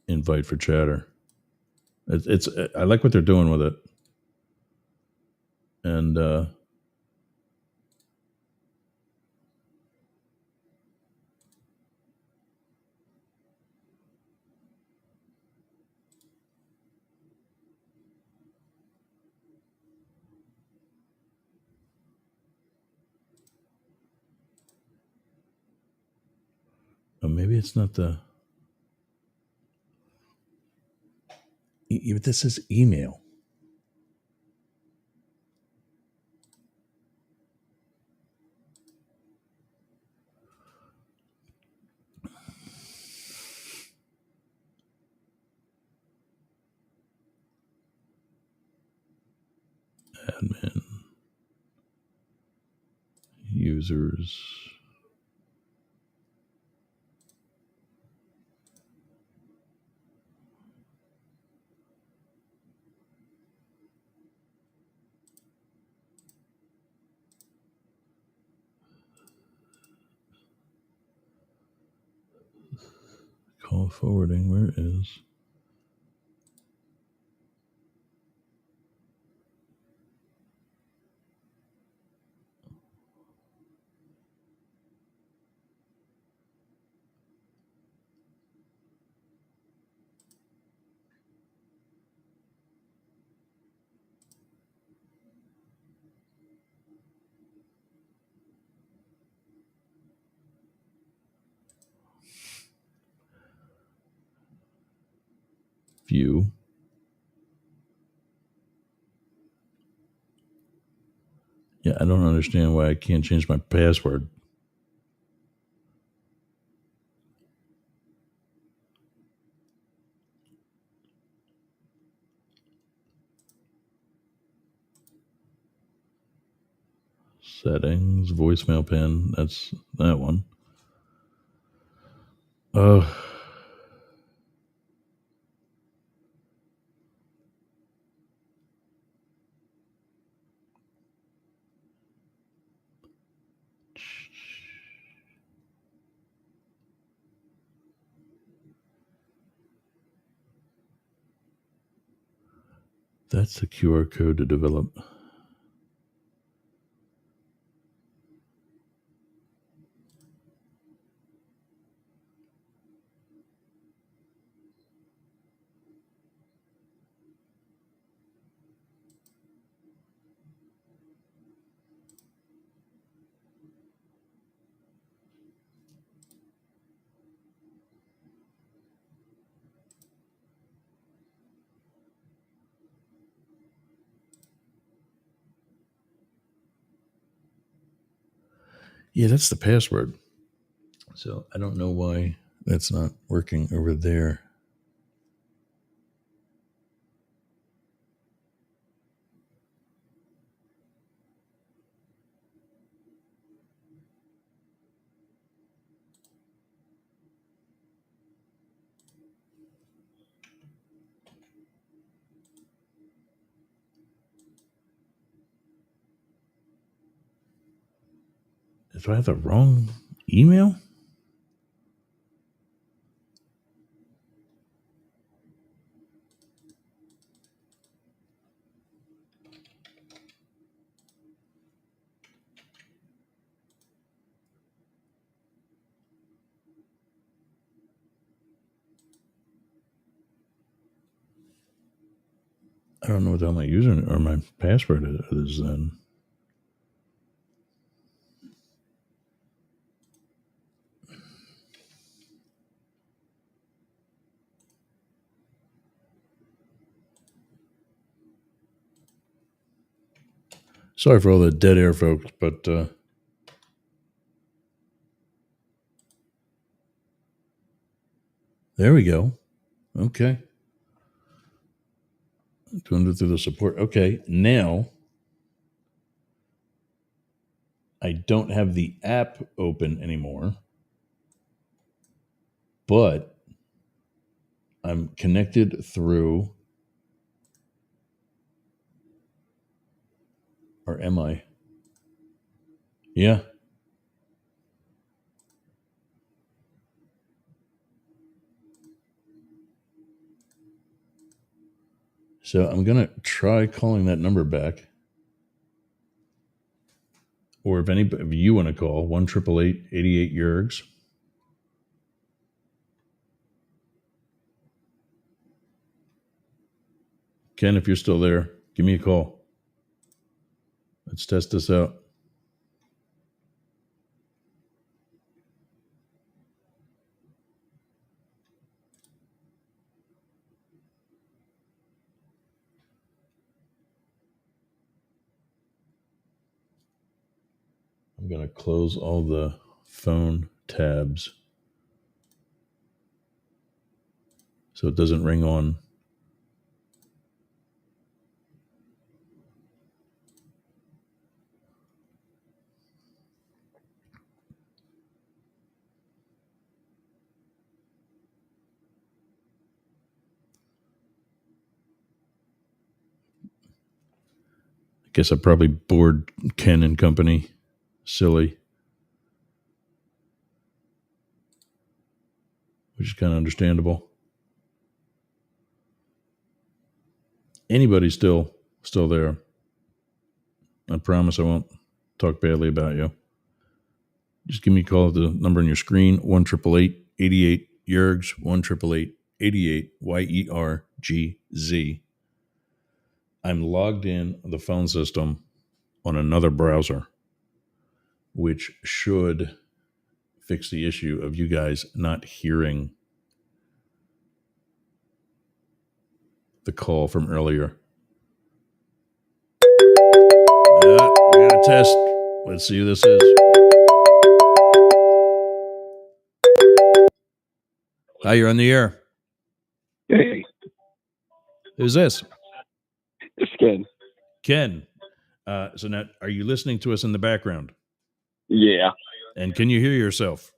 invite for chatter. It's I like what they're doing with it, and maybe it's not the. This is email. Admin users. Call forwarding. Where is? View. Yeah, I don't understand why I can't change my password. Settings, voicemail pin. That's that one. Oh, that's the QR code to develop. Yeah, that's the password. So I don't know why that's not working over there. Do I have the wrong email? I don't know what the hell my username or my password is then. Sorry for all the dead air, folks, but there we go. Okay. Doing it through the support. Okay, now I don't have the app open anymore, but I'm connected through, or am I? Yeah. So I'm going to try calling that number back. Or if any of you want to call, 1-888 Yergs. Ken, if you're still there, give me a call. Let's test this out. I'm going to close all the phone tabs so it doesn't ring on. I guess I probably bored Ken and company silly, which is kind of understandable. Anybody still there? I promise I won't talk badly about you. Just give me a call at the number on your screen, 1-888 Yergs, 1-888 YERGZ. I'm logged in the phone system on another browser, which should fix the issue of you guys not hearing the call from earlier. We got a test. Let's see who this is. Hi, you're on the air. Hey, Who's this? it's Ken. Ken. So now, are you listening to us in the background? Yeah, And can you hear yourself?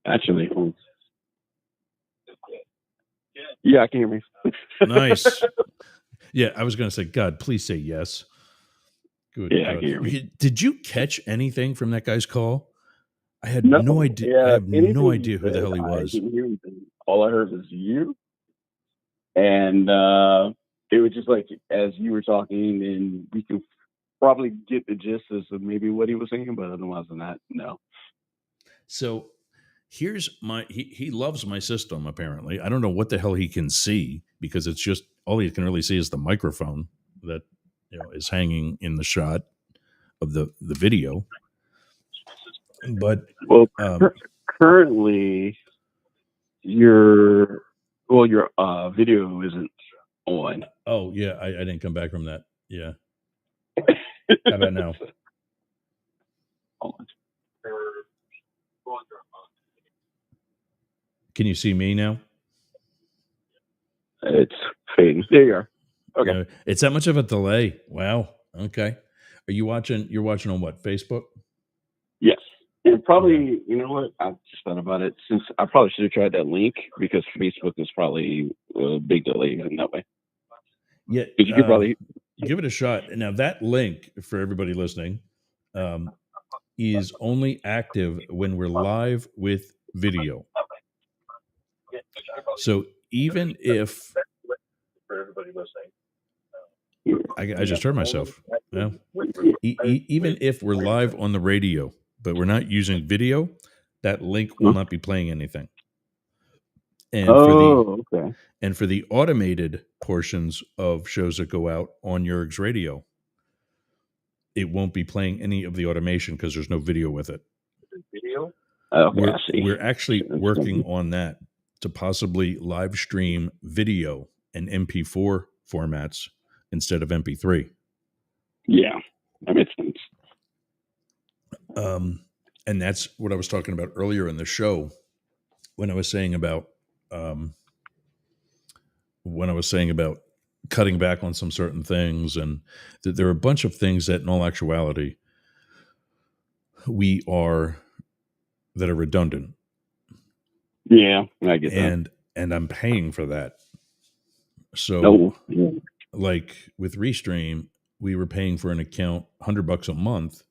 actually. Yeah, I can hear me. Nice. Yeah, I was going to say, God, please say yes. Good. Yeah, I can hear me. Did you catch anything from that guy's call? I had No, no idea. yeah, I have anything no you idea who the said, hell he was. I didn't hear anything. All I heard was you, and it was just like as you were talking, and we could probably get the gist of maybe what he was saying, but otherwise than that, no. So here's he loves my system, apparently. I don't know what the hell he can see because it's just all he can really see is the microphone that is hanging in the shot of the video. But Well, currently your video isn't on. Oh yeah, I didn't come back from that. Yeah. How about now? Can you see me now? It's fading. There you are. Okay. It's that much of a delay. Wow. Okay. Are you watching? You're watching on what? Facebook? Yes. And probably, you know what? I just thought about it. Since I probably should have tried that link because Facebook is probably a big delay in that way. Yeah. You could probably give it a shot. Now that link for everybody listening, is only active when we're live with video. So even if For everybody listening. I just heard myself, yeah. Even if we're live on the radio, but we're not using video, that link will not be playing anything. And Okay. for the automated portions of shows that go out on Yerg's radio, it won't be playing any of the automation because there's no video with it. Video? Okay, I see. We're actually working on that to possibly live stream video and MP4 formats instead of MP3. Yeah, that makes sense. And that's what I was talking about earlier in the show when I was saying about cutting back on some certain things, and that there are a bunch of things that in all actuality that are redundant. Yeah, I get that. And I'm paying for that. So yeah. like with Restream, we were paying for an account $100 a month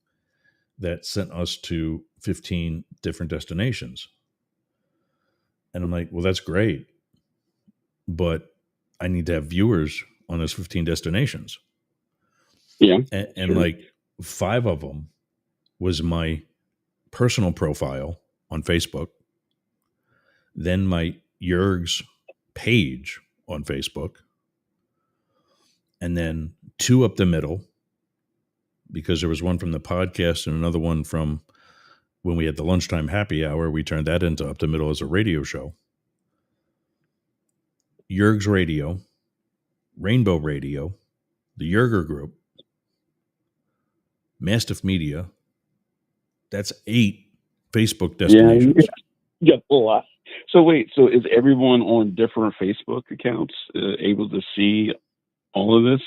that sent us to 15 different destinations. And I'm like, well, that's great, but I need to have viewers on those 15 destinations. Yeah. And like 5 of them was my personal profile on Facebook, then my Yerg's page on Facebook, and then 2 up the middle, because there was one from the podcast and another one from when we had the lunchtime happy hour. We turned that into up the middle as a radio show. Yerg's Radio, Rainbow Radio, the Yerger Group, Mastiff Media. That's 8 Facebook destinations. Yeah, a lot. So wait, so is everyone on different Facebook accounts able to see all of this?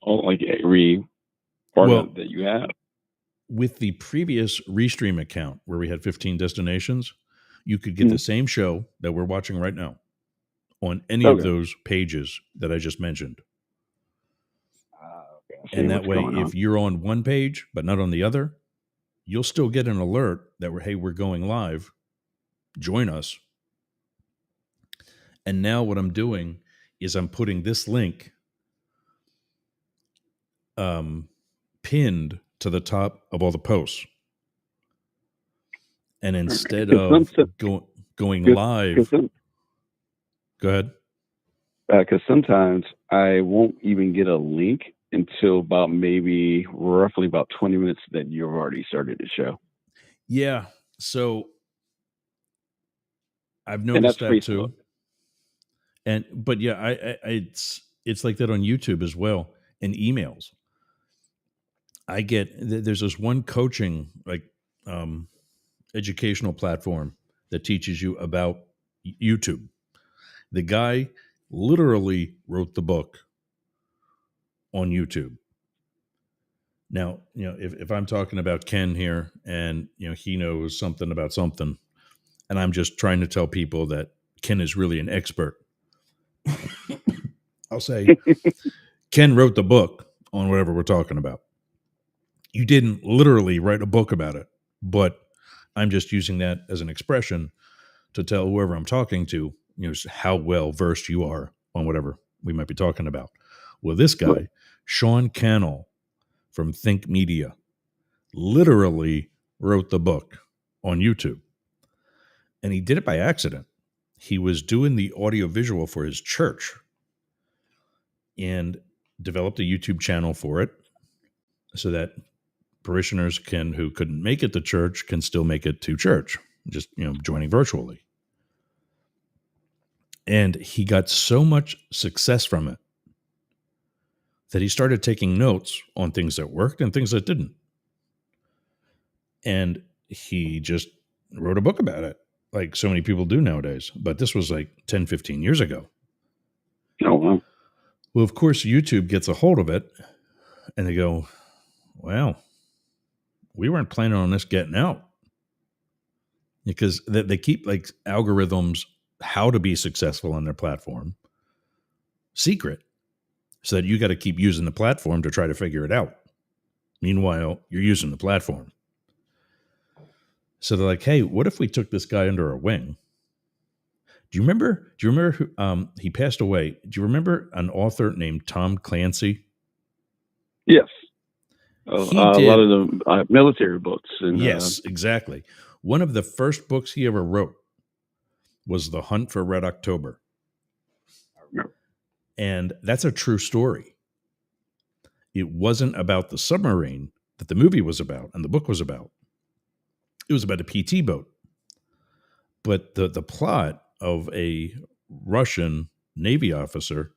All like every part of it that you have? With the previous Restream account where we had 15 destinations, you could get the same show that we're watching right now on any of those pages that I just mentioned. And that way, if you're on one page but not on the other, you'll still get an alert that we're going live. Join us. And now what I'm doing is I'm putting this link pinned to the top of all the posts. And instead of going live, go ahead. Because sometimes I won't even get a link until about roughly about 20 minutes that you've already started the show. Yeah. So I've noticed that too. But yeah, it's like that on YouTube as well, and emails. I get, there's this one coaching, educational platform that teaches you about YouTube. The guy literally wrote the book on YouTube. Now, if I'm talking about Ken here and, he knows something about something, and I'm just trying to tell people that Ken is really an expert, I'll say, Ken wrote the book on whatever we're talking about. You didn't literally write a book about it, but I'm just using that as an expression to tell whoever I'm talking to, how well versed you are on whatever we might be talking about. Well, this guy, Sean Cannell from Think Media, literally wrote the book on YouTube. And he did it by accident. He was doing the audio-visual for his church and developed a YouTube channel for it so that parishioners who couldn't make it to church can still make it to church, just, joining virtually. And he got so much success from it that he started taking notes on things that worked and things that didn't. And he just wrote a book about it, like so many people do nowadays. But this was like 10, 15 years ago. Oh, wow. Well, of course, YouTube gets a hold of it and they go, well, we weren't planning on this getting out. Because they keep like algorithms, how to be successful on their platform, secret, so that you got to keep using the platform to try to figure it out. Meanwhile, you're using the platform. So they're like, "Hey, what if we took this guy under our wing?" Do you remember? Do you remember who? He passed away. Do you remember an author named Tom Clancy? Yes. He A lot did. of the military books. And, Yes, exactly. One of the first books he ever wrote was The Hunt for Red October. I remember. And that's a true story. It wasn't about the submarine that the movie was about and the book was about. It was about a PT boat. But the plot of a Russian Navy officer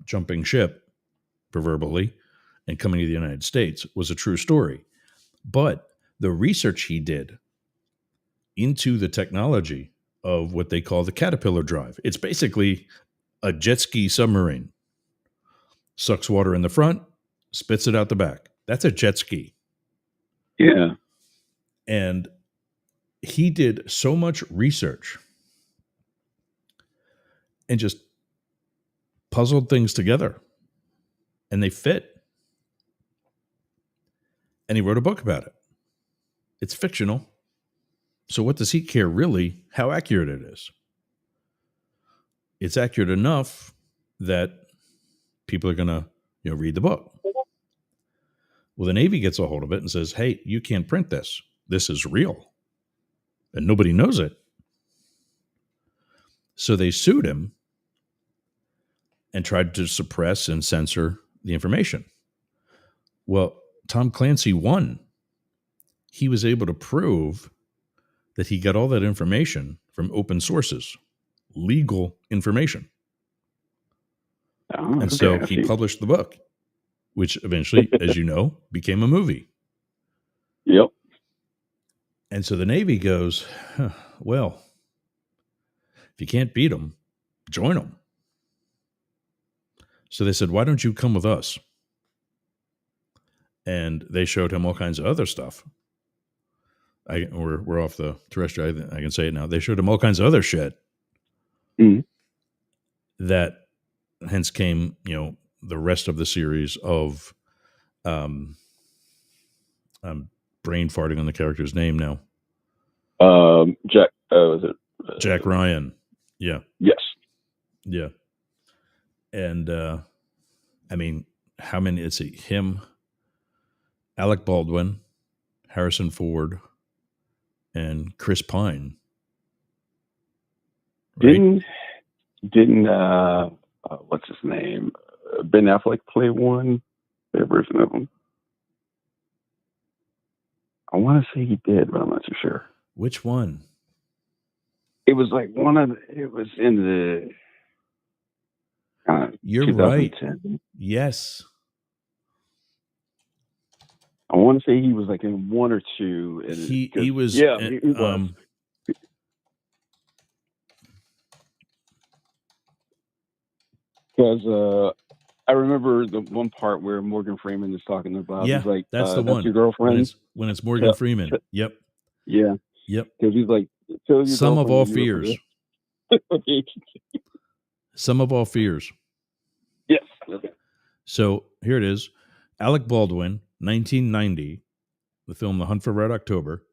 jumping ship, proverbially, and coming to the United States was a true story. But the research he did into the technology of what they call the Caterpillar drive, it's basically a jet ski submarine. Sucks water in the front, spits it out the back. That's a jet ski. Yeah. And he did so much research and just puzzled things together, and they fit. And he wrote a book about it. It's fictional. So what does he care really how accurate it is? It's accurate enough that people are going to, read the book. Well, the Navy gets a hold of it and says, "Hey, you can't print this. This is real." And nobody knows it. So they sued him and tried to suppress and censor the information. Well, Tom Clancy won. He was able to prove that he got all that information from open sources, legal information. Oh, And so okay, I he see. published the book, which eventually, as you know, became a movie. Yep. And so the Navy goes, well, if you can't beat them, join them. So they said, "Why don't you come with us?" And they showed him all kinds of other stuff. We're off the terrestrial. I can say it now. They showed him all kinds of other shit Mhm. that hence came, the rest of the series of I'm brain farting on the character's name now. Jack, was it? Jack Ryan. Yeah. Yes. Yeah. And I mean, how many? Let's see. Him, Alec Baldwin, Harrison Ford, and Chris Pine. Right? Didn't what's his name? Ben Affleck play one version of him? I want to say he did, but I'm not too sure. Which one? It was like it was in the You're right. 2010. Yes. I want to say he was like in one or two. And He was. Yeah, he was. Because I remember the one part where Morgan Freeman is talking about. Yeah, he's like, that's the one. Your girlfriend. When it's Morgan Freeman. Yep. Yeah. Yep. Because he's like, Some of all fears. Some of all fears. Yes. Okay. So here it is. Alec Baldwin, 1990, the film The Hunt for Red October.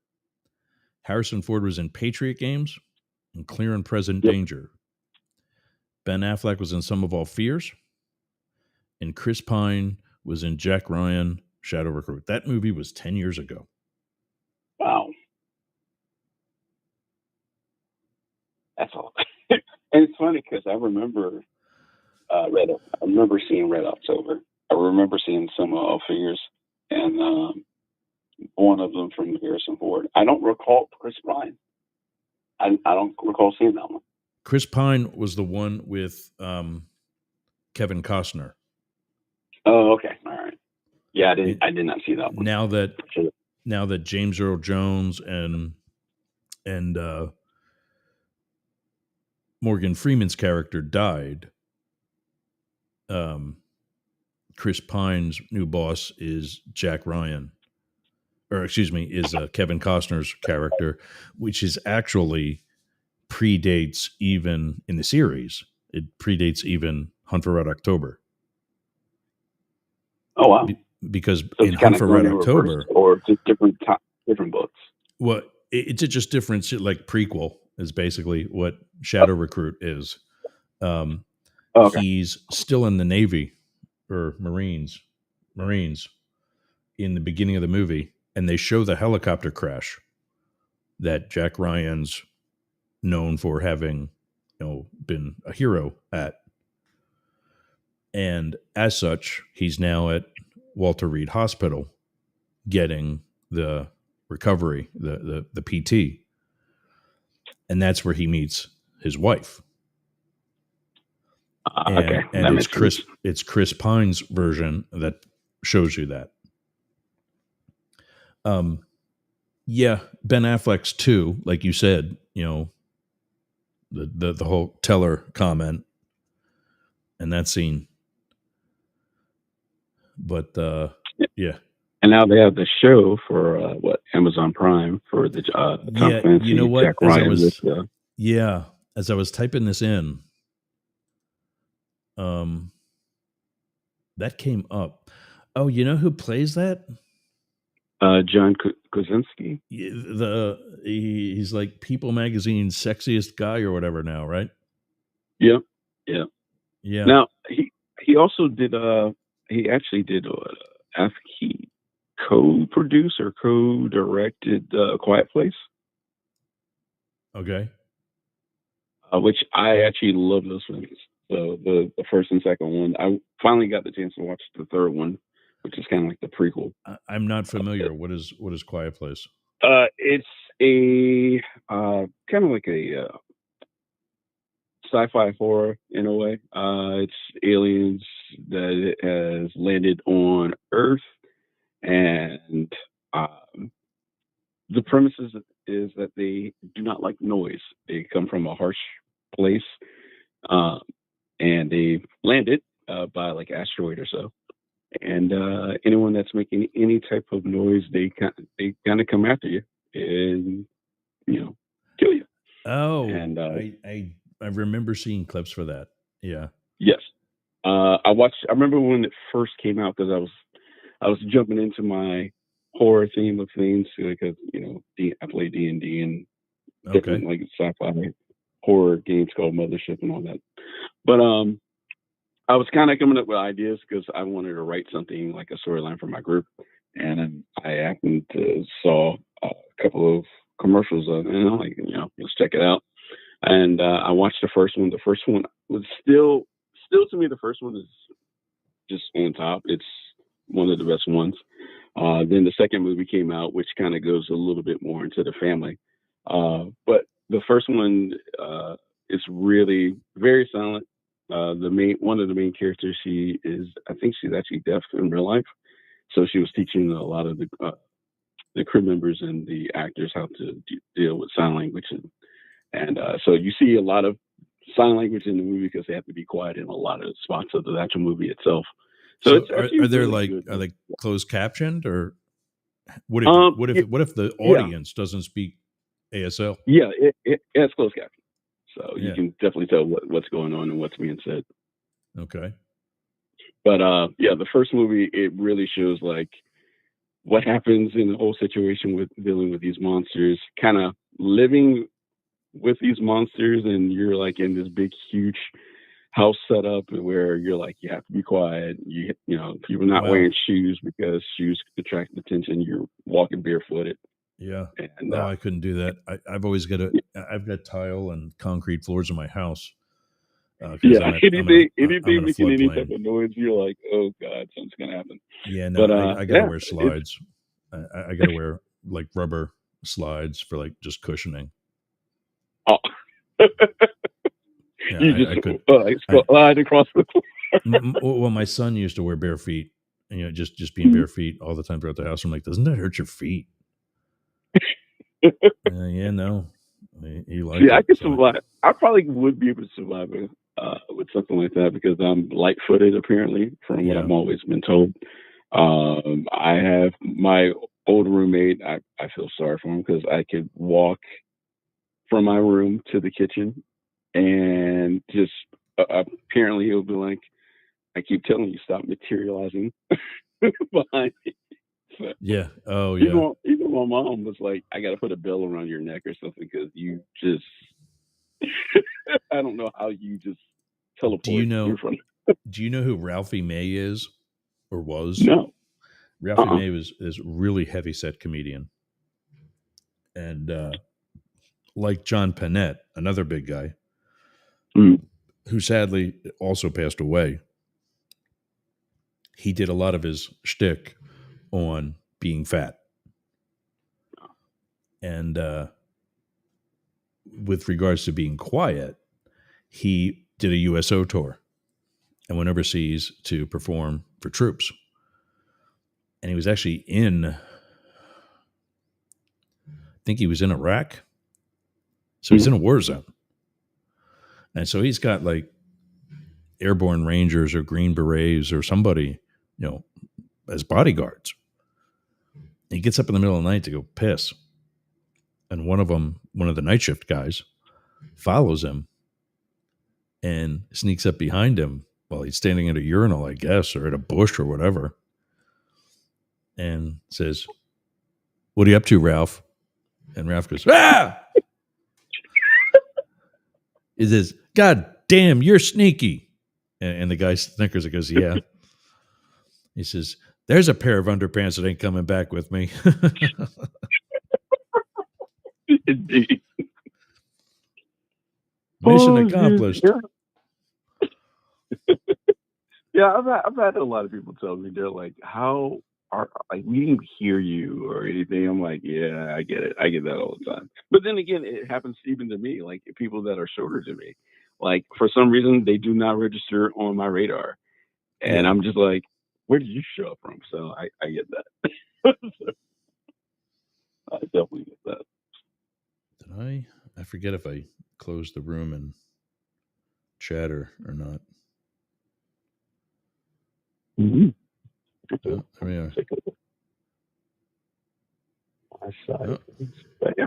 Harrison Ford was in Patriot Games and Clear and Present Danger. Ben Affleck was in Some of All Fears. And Chris Pine was in Jack Ryan, Shadow Recruit. That movie was 10 years ago. Wow. That's all. And it's funny because I remember Red. I remember seeing Red October. I remember seeing Some of All Fears, and one of them from Harrison Ford. I don't recall Chris Pine. I don't recall seeing that one. Chris Pine was the one with Kevin Costner. Oh, okay, all right. Yeah, I did not see that one. Now that James Earl Jones and Morgan Freeman's character died, Chris Pine's new boss is Jack Ryan, is Kevin Costner's character, which is actually predates even in the series. It predates even Hunt for Red October. Oh wow! Because So in Hunt for Red October, or just different books. Well, it's just different. Like prequel is basically what Shadow Recruit is. Okay. He's still in the Navy or Marines in the beginning of the movie, and they show the helicopter crash that Jack Ryan's known for having, been a hero at. And as such, he's now at Walter Reed Hospital getting the recovery, the PT. And that's where he meets his wife. Okay. And it's Chris Pine's version that shows you that. Yeah, Ben Affleck's too, like you said, the whole Teller comment and that scene. But yeah. And now they have the show for Amazon Prime for the Tom Clancy, you know what? Jack Ryan. As I was typing this in, that came up. Oh, you know who plays that? John Krasinski. He's like People Magazine's sexiest guy or whatever now, right? Yeah. Now he also did. He actually did. I think he co-produced or co-directed Quiet Place. Okay. Which I actually love those films. So the first and second one. I finally got the chance to watch the third one, which is kind of like the prequel. I'm not familiar. What is Quiet Place? It's a kind of like a sci-fi horror in a way. It's aliens that has landed on Earth, and the premise is that they do not like noise. They come from a harsh place, and they landed by like asteroid or so. And anyone that's making any type of noise, they kind of come after you and kill you. Oh, and I remember seeing clips for that. Yeah. Yes. I remember when it first came out because I was jumping into my horror theme of things because I play D&D and different like sci-fi horror games called Mothership and all that. But I was kind of coming up with ideas because I wanted to write something like a storyline for my group, and I happened to saw a couple of commercials of it, and I'm like, let's check it out. And I watched the first one. The first one was still to me, the first one is just on top. It's one of the best ones. Then the second movie came out, which kind of goes a little bit more into the family. But the first one is really very silent. One of the main characters, I think she's actually deaf in real life. So she was teaching a lot of the crew members and the actors how to deal with sign language. And so you see a lot of sign language in the movie because they have to be quiet in a lot of spots of the actual movie itself. So it's are there really are they closed captioned, or what if the audience doesn't speak ASL? Yeah, it's closed captioned. So you can definitely tell what's going on and what's being said. Okay. But the first movie, it really shows like what happens in the whole situation with dealing with these monsters, kind of living with these monsters, and you're like in this big, huge house setup where you're like, you have to be quiet. People not wearing shoes because shoes attract attention. You're walking barefooted. Yeah. And, I couldn't do that. I've always I've got tile and concrete floors in my house. Anything making any type of noise, you're like, oh God, something's gonna happen. Yeah, no, but, I gotta wear slides. I gotta wear like rubber slides for like just cushioning. Oh. Yeah, you just slide across the floor. Well, my son used to wear bare feet, and just being bare feet all the time throughout the house. I'm like, doesn't that hurt your feet? Yeah, no. He liked it. I could survive. I probably would be able to survive with something like that because I'm light-footed, apparently, from what I've always been told. I have my old roommate. I feel sorry for him because I could walk from my room to the kitchen and just apparently he'll be like, I keep telling you, stop materializing behind me. So, Yeah. Oh, yeah. even my mom was like, "I got to put a bell around your neck or something because you just." I don't know how you just Do you teleport in know? front. Do you know who Ralphie May is or was? No. Ralphie Uh-uh. May is really heavy set comedian, and like John Panette, another big guy Mm. who sadly also passed away. He did a lot of his shtick on being fat, and with regards to being quiet, he did a USO tour and went overseas to perform for troops. And he was actually I think he was in Iraq. So he's in a war zone. And so he's got like airborne rangers or Green Berets or somebody, as bodyguards. He gets up in the middle of the night to go piss. And one of the night shift guys, follows him and sneaks up behind him while he's standing at a urinal, I guess, or at a bush or whatever, and says, "What are you up to, Ralph?" And Ralph goes, "Ah!" He says, "God damn, you're sneaky." And the guy snickers and goes, "Yeah." He says, "There's a pair of underpants that ain't coming back with me." Indeed. Mission Oh, accomplished. yeah. Yeah, I've had a lot of people tell me they're like, "How are like we didn't hear you or anything?" I'm like, "Yeah, I get it. I get that all the time." But then again, it happens even to me. Like people that are shorter than me, like for some reason they do not register on my radar, and Yeah. I'm just like, "Where did you show up from?" So I get that. So, I definitely get that. Did I forget if I closed the room and chatter or not. Mm-hmm. Oh, there we are. Take a look at my side. Oh, But yeah.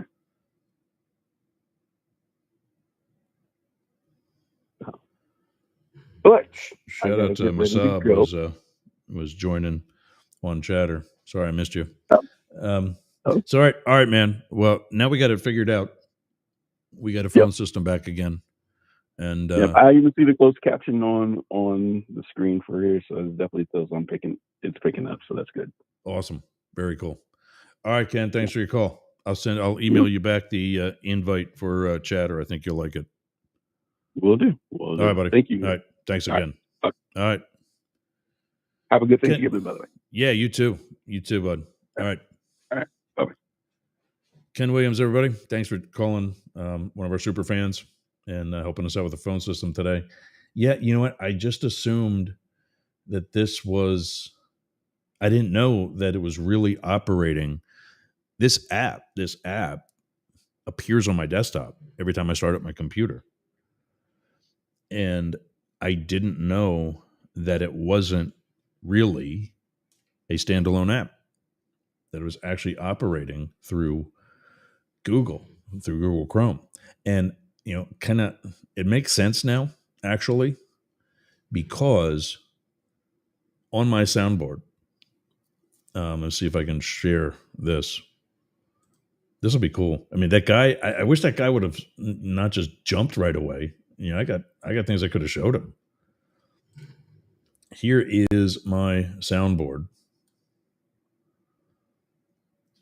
But I shout gotta out to get ready to Masab go. was joining on chatter. Sorry I missed you. Oh, oh, So all right, man. Well, now we got it figured out. We got a yep. phone system back again, and Yep. I even see the closed caption on the screen for here, so it definitely feels it's picking up, so that's good. awesome, very cool. All right, Ken. Thanks for your call. I'll Yeah, email you back the invite for chatter. I think you'll like it. will do. Will All do. right, buddy. Thank you. All right. Thanks All right. again. All right. Have a good Ken, Thanksgiving, by the way. yeah, you too. You too, bud. All right. All right. Bye. Ken Williams, everybody. Thanks for calling one of our super fans and helping us out with the phone system today. Yeah, you know what? I just assumed that I didn't know that it was really operating. This app appears on my desktop every time I start up my computer. And I didn't know that it wasn't really a standalone app, that it was actually operating through Google Chrome. And, kind of, it makes sense now, actually, because on my soundboard, let's see if I can share this. This will be cool. I mean, that guy, I wish that guy would have not just jumped right away. I got things I could have showed him. Here is my soundboard.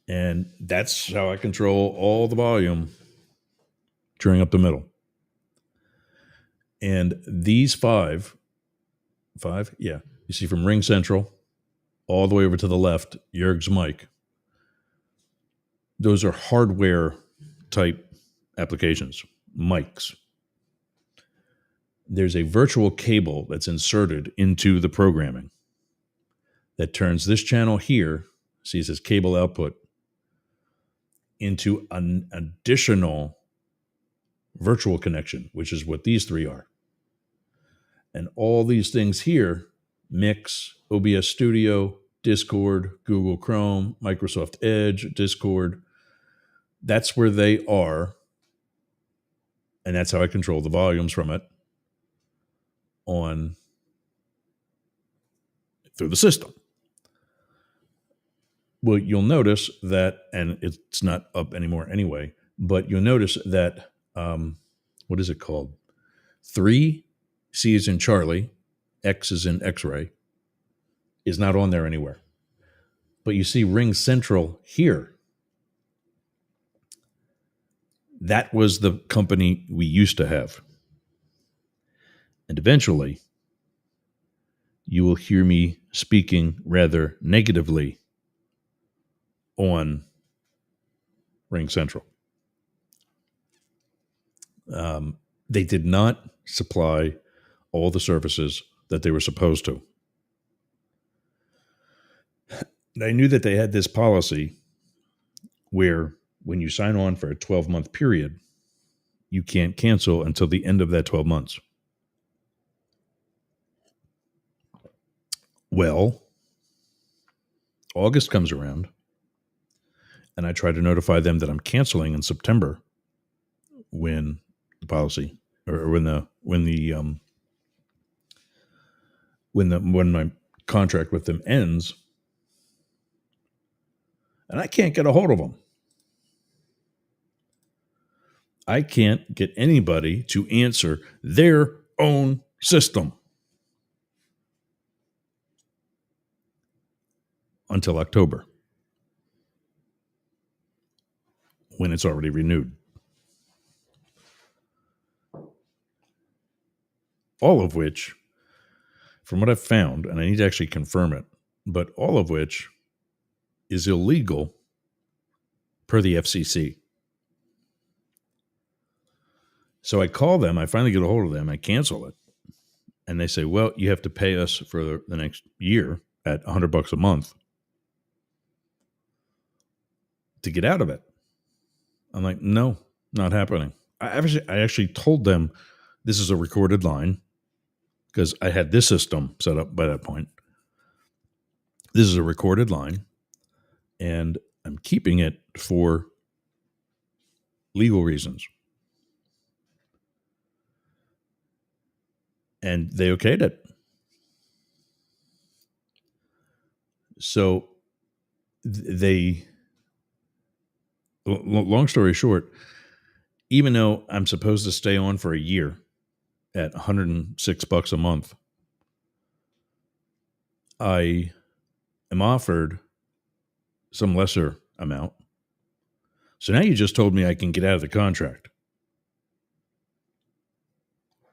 And that's how I control all the volume during up the middle. And these five, yeah, you see from Ring Central all the way over to the left, Jurg's mic. Those are hardware type applications, mics. There's a virtual cable that's inserted into the programming that turns this channel here, see it says cable output, into an additional virtual connection, which is what these three are. And all these things here, Mix, OBS Studio, Discord, Google Chrome, Microsoft Edge, Discord, that's where they are. And that's how I control the volumes from it through the system. Well, you'll notice that, and it's not up anymore anyway, but you'll notice that, what is it called? 3, C is in Charlie, X is in X-ray, is not on there anywhere. But you see Ring Central here. That was the company we used to have. And eventually, you will hear me speaking rather negatively on Ring Central. They did not supply all the services that they were supposed to. I knew that they had this policy where when you sign on for a 12-month period, you can't cancel until the end of that 12 months. Well, August comes around, and I try to notify them that I'm canceling in September when the policy or when my contract with them ends, and I can't get a hold of them. I can't get anybody to answer their own system until October, when it's already renewed. All of which, from what I've found, and I need to actually confirm it, but all of which is illegal per the FCC. So I call them, I finally get a hold of them, I cancel it. And they say, well, you have to pay us for the next year at $100 a month to get out of it. I'm like, no, not happening. I actually told them this is a recorded line because I had this system set up by that point. This is a recorded line, and I'm keeping it for legal reasons. And they okayed it. So long story short, even though I'm supposed to stay on for a year at $106 a month, I am offered some lesser amount. So now you just told me I can get out of the contract.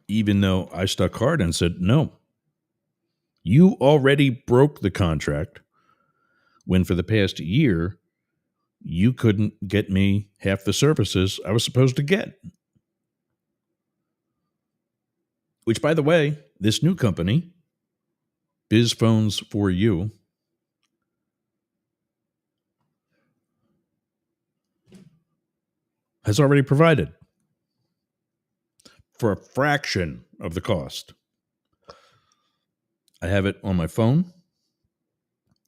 Even though I stuck hard and said, no, you already broke the contract when for the past year, you couldn't get me half the services I was supposed to get. Which, by the way, this new company, Biz Phones for You, has already provided for a fraction of the cost. I have it on my phone.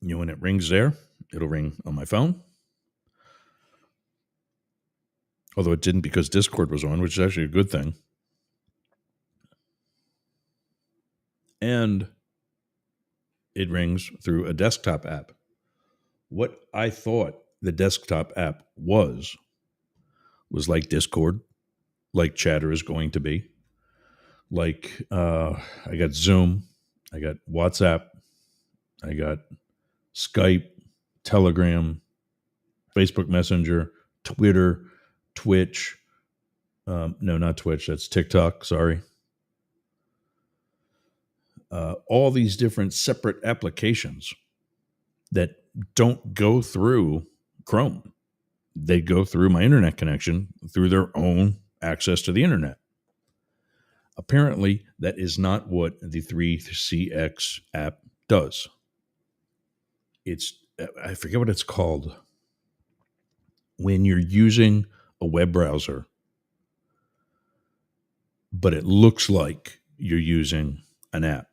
When it rings there, it'll ring on my phone. Although it didn't because Discord was on, which is actually a good thing. And it rings through a desktop app. What I thought the desktop app was like Discord, like Chatter is going to be. Like I got Zoom, I got WhatsApp, I got Skype, Telegram, Facebook Messenger, Twitter, Twitch. No, not Twitch. That's TikTok. Sorry. All these different separate applications that don't go through Chrome. They go through my internet connection through their own access to the internet. Apparently, that is not what the 3CX app does. I forget what it's called. When you're using a web browser, but it looks like you're using an app.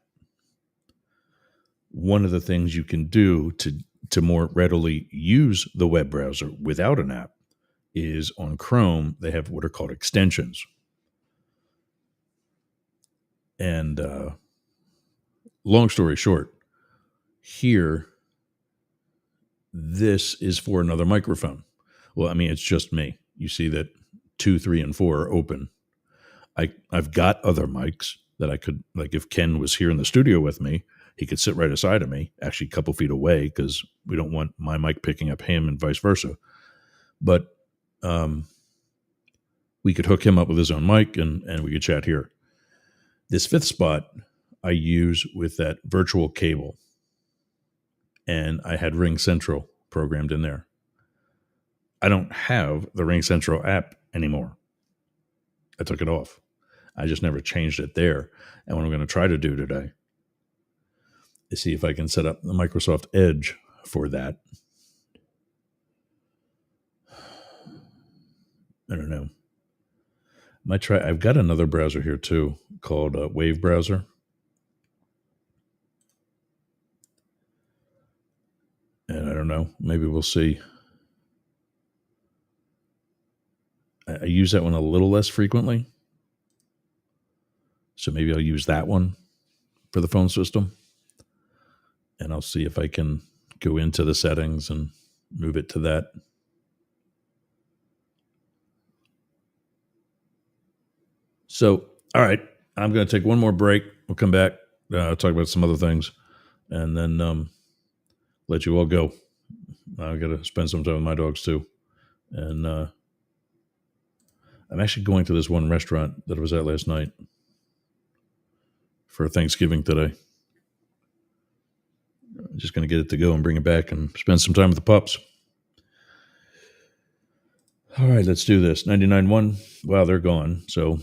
One of the things you can do to more readily use the web browser without an app is on Chrome, they have what are called extensions. And long story short, here this is for another microphone. Well, I mean, it's just me. You see that 2, 3, and 4 are open. I've got other mics that I could, like if Ken was here in the studio with me, he could sit right aside of me, actually a couple feet away, because we don't want my mic picking up him and vice versa. But we could hook him up with his own mic and we could chat here. This fifth spot I use with that virtual cable. And I had Ring Central programmed in there. I don't have the Ring Central app anymore. I took it off. I just never changed it there. And what I'm going to try to do today is see if I can set up the Microsoft Edge for that. I don't know. Might try. I've got another browser here too called Wave Browser. And I don't know. Maybe we'll see. I use that one a little less frequently. So maybe I'll use that one for the phone system. And I'll see if I can go into the settings and move it to that. So, all right. I'm going to take one more break. We'll come back, talk about some other things, and then let you all go. I got to spend some time with my dogs too. And I'm actually going to this one restaurant that I was at last night for Thanksgiving today. I'm just going to get it to go and bring it back and spend some time with the pups. All right, let's do this. 99.1. Wow, they're gone. So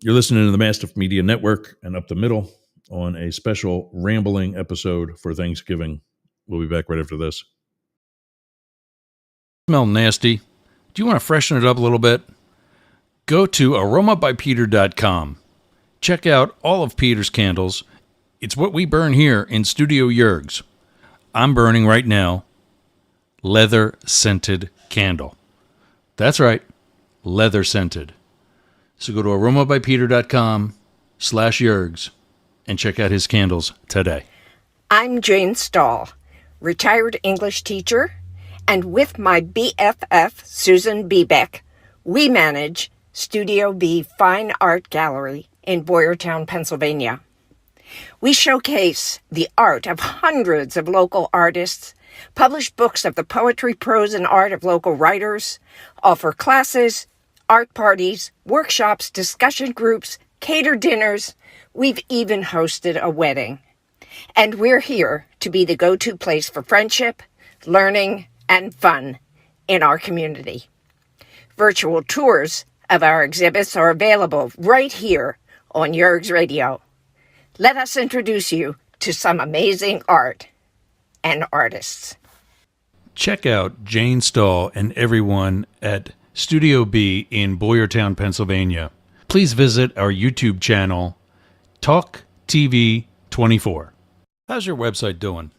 you're listening to the Mastiff Media Network and Up the Middle on a special rambling episode for Thanksgiving. We'll be back right after this. Smell nasty. Do you want to freshen it up a little bit? Go to aromabypeter.com. Check out all of Peter's candles. It's what we burn here in Studio Yerg's. I'm burning right now leather scented candle. That's right, leather scented. So go to aromabypeter.com/Yerg's and check out his candles today. I'm Jane Stahl, retired English teacher, and with my BFF, Susan Bebeck, we manage Studio B Fine Art Gallery in Boyertown, Pennsylvania. We showcase the art of hundreds of local artists, publish books of the poetry, prose, and art of local writers, offer classes, art parties, workshops, discussion groups, cater dinners. We've even hosted a wedding. And we're here to be the go-to place for friendship, learning, and fun in our community. Virtual tours of our exhibits are available right here on Yerg's Radio. Let us introduce you to some amazing art and artists. Check out Jane Stahl and everyone at Studio B in Boyertown, Pennsylvania. Please visit our YouTube channel, Talk TV 24. How's your website doing?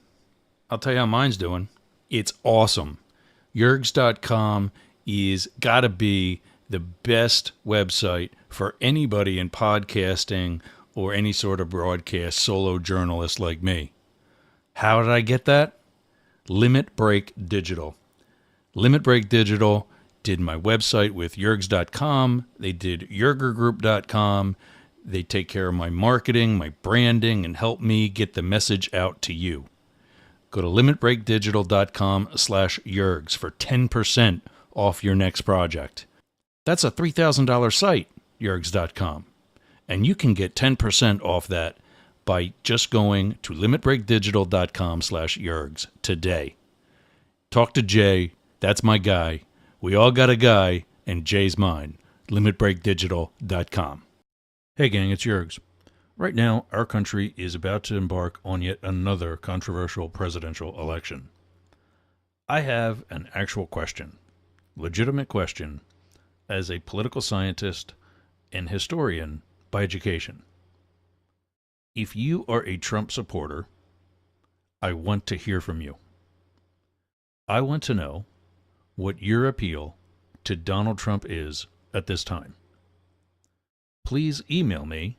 I'll tell you how mine's doing. It's awesome. Yergs.com is gotta be the best website for anybody in podcasting or any sort of broadcast solo journalist like me. How did I get that? Limit Break Digital. Limit Break Digital did my website with Yergs.com. They did YergerGroup.com. They take care of my marketing, my branding, and help me get the message out to you. Go to limitbreakdigital.com/Yergs for 10% off your next project. That's a $3,000 site, Yergs.com. And you can get 10% off that by just going to limitbreakdigital.com/Yergs today. Talk to Jay. That's my guy. We all got a guy, and Jay's mine. limitbreakdigital.com. Hey gang, it's Yergs. Right now, our country is about to embark on yet another controversial presidential election. I have an actual question, legitimate question, as a political scientist and historian by education. If you are a Trump supporter, I want to hear from you. I want to know what your appeal to Donald Trump is at this time. Please email me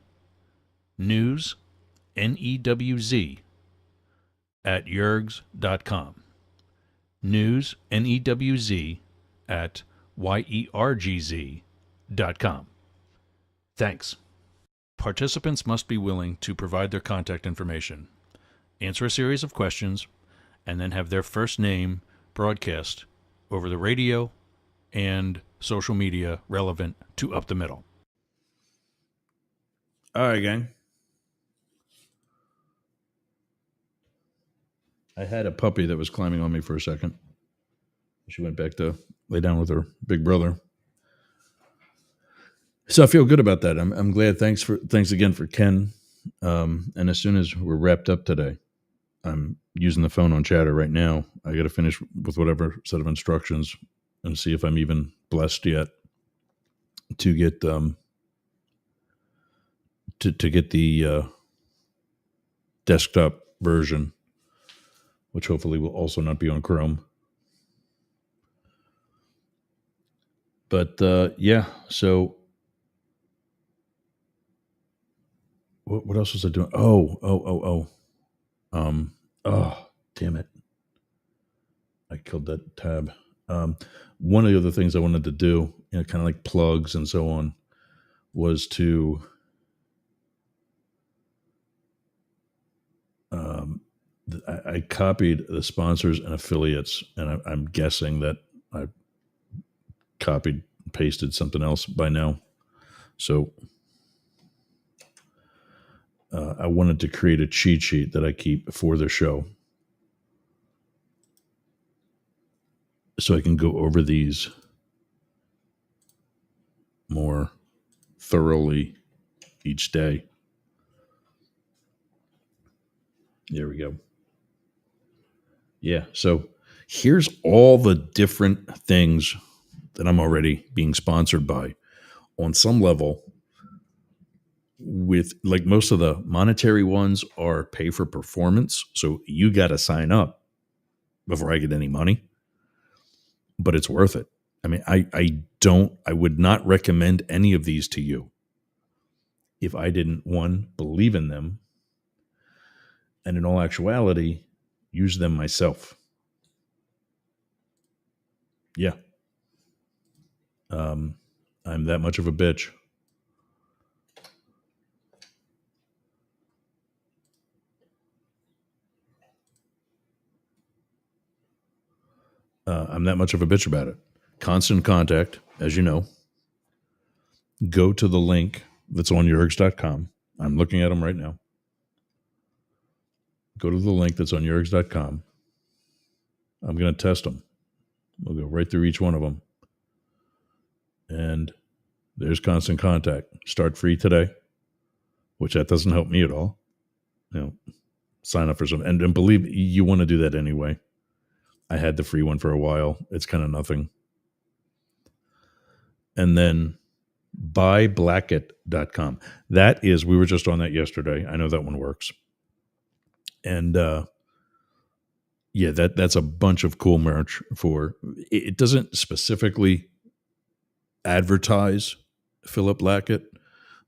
news, NEWZ, @yergs.com. news, NEWZ, at YERGZ.com. Thanks. Participants must be willing to provide their contact information, answer a series of questions, and then have their first name broadcast over the radio and social media relevant to Up the Middle. All right, gang. I had a puppy that was climbing on me for a second. She went back to lay down with her big brother. So I feel good about that. I'm glad. Thanks again for Ken. And as soon as we're wrapped up today, I'm using the phone on Chatter right now. I got to finish with whatever set of instructions and see if I'm even blessed yet to get to get the desktop version, which hopefully will also not be on Chrome. But yeah, so what else was I doing? Oh, damn it. I killed that tab. One of the other things I wanted to do, kind of like plugs and so on, was to I copied the sponsors and affiliates, and I'm guessing that I copied and pasted something else by now. So I wanted to create a cheat sheet that I keep for the show, so I can go over these more thoroughly each day. There we go. Yeah, so here's all the different things that I'm already being sponsored by. On some level, with like most of the monetary ones are pay for performance, so you got to sign up before I get any money, but it's worth it. I mean, I would not recommend any of these to you if I didn't, one, believe in them, and in all actuality, use them myself. Yeah. I'm that much of a bitch. I'm that much of a bitch about it. Constant Contact, as you know. Go to the link that's on yergs.com. I'm looking at them right now. Go to the link that's on yergs.com. I'm going to test them. We'll go right through each one of them. And there's Constant Contact. Start free today, which that doesn't help me at all. Sign up for some. And believe me, you want to do that anyway. I had the free one for a while. It's kind of nothing. And then buyblacket.com. That is, we were just on that yesterday. I know that one works. And yeah, that's a bunch of cool merch for, it doesn't specifically advertise Philip Blackett,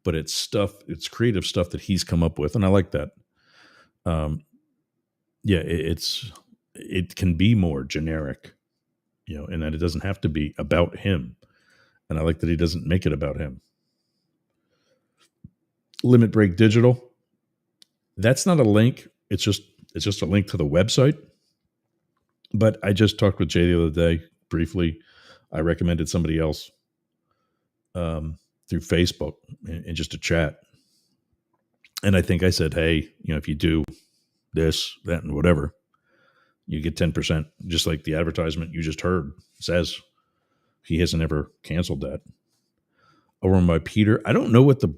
but it's creative stuff that he's come up with. And I like that. Yeah, it can be more generic, and that it doesn't have to be about him. And I like that he doesn't make it about him. Limit Break Digital. That's not a link. It's just a link to the website. But I just talked with Jay the other day briefly. I recommended somebody else through Facebook and just a chat. And I think I said, hey, if you do this, that, and whatever, you get 10%, just like the advertisement you just heard says. He hasn't ever canceled that. Over by Peter, I don't know what the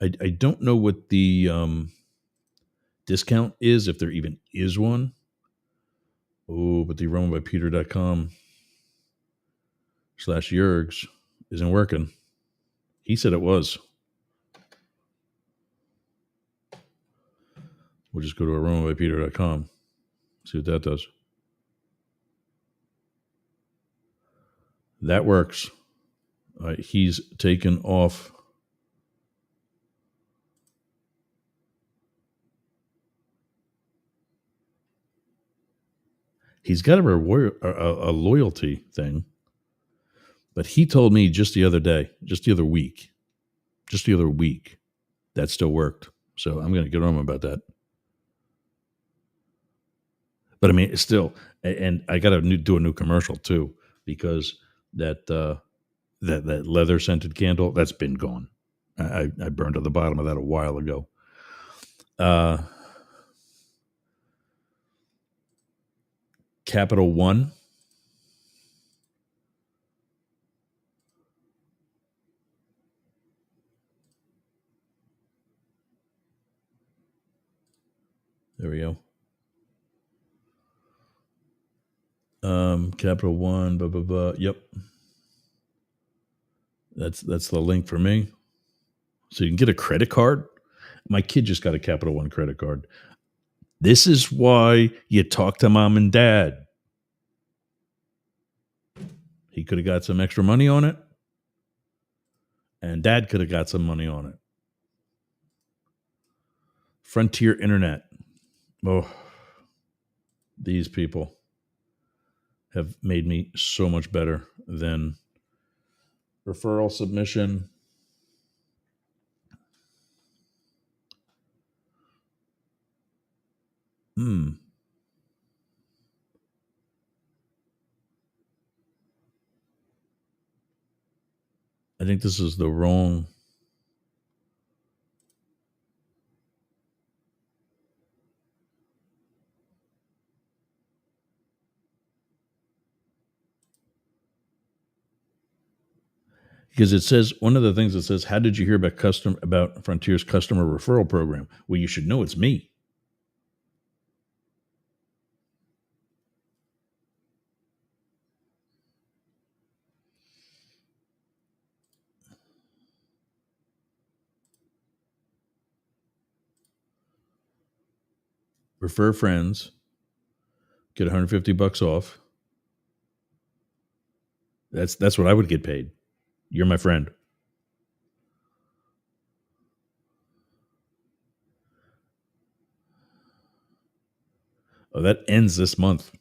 I don't know what the discount is, if there even is one. Oh, but the romanbypeter.com/Yergs isn't working. He said it was. We'll just go to romanbypeter.com. See what that does. That works. He's taken off. He's got a loyalty thing, but he told me just the other week, that still worked. So I'm going to get on him about that. But I mean, it's still, and I got to do a new commercial too, because that leather scented candle, that's been gone. I burned to the bottom of that a while ago. Capital One. There we go. Capital One, blah, blah, blah. Yep. That's the link for me. So you can get a credit card. My kid just got a Capital One credit card. This is why you talk to mom and dad. He could have got some extra money on it, and dad could have got some money on it. Frontier Internet. Oh, these people have made me so much better than referral submission. I think this is the wrong. Because it says, one of the things that says, how did you hear about Frontier's customer referral program? Well, you should know it's me. Refer friends, get $150 off. That's what I would get paid. You're my friend. Oh, that ends this month.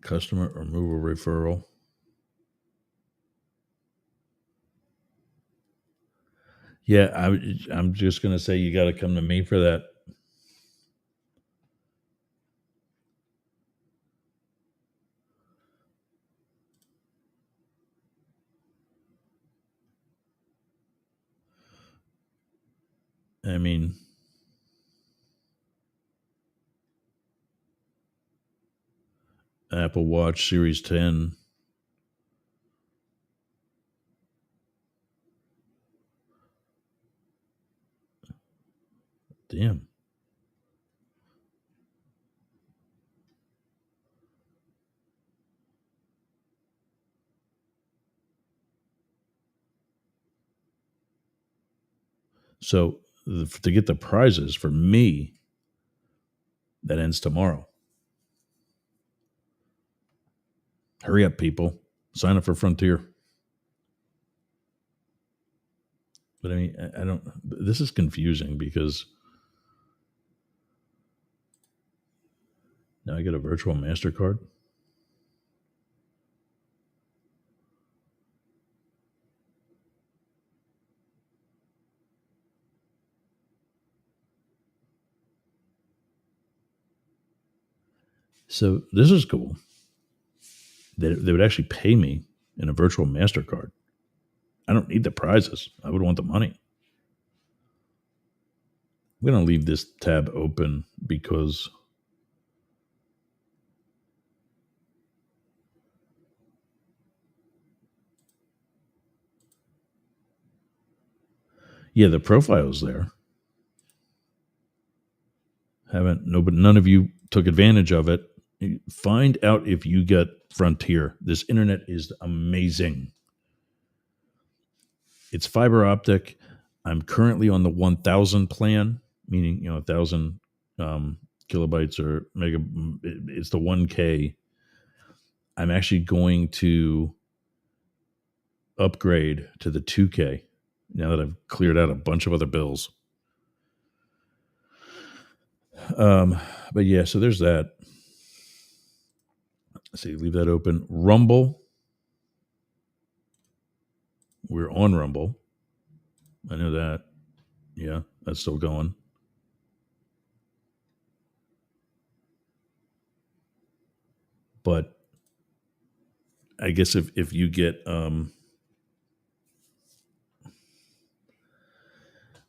Customer removal referral. Yeah, I'm just going to say you got to come to me for that. I mean, Apple Watch Series 10. Damn. So to get the prizes for me, that ends tomorrow. Hurry up, people. Sign up for Frontier. But I mean, I don't, this is confusing because now I get a virtual MasterCard. So this is cool. They would actually pay me in a virtual MasterCard. I don't need the prizes. I would want the money. I'm going to leave this tab open because yeah, the profile's there. None of you took advantage of it. Find out if you get Frontier. This internet is amazing. It's fiber optic. I'm currently on the 1,000 plan, meaning 1,000 kilobytes or mega. It's the 1K. I'm actually going to upgrade to the 2K now that I've cleared out a bunch of other bills. But yeah, so there's that. Let's see, leave that open. Rumble. We're on Rumble. I know that. Yeah, that's still going. But I guess if you get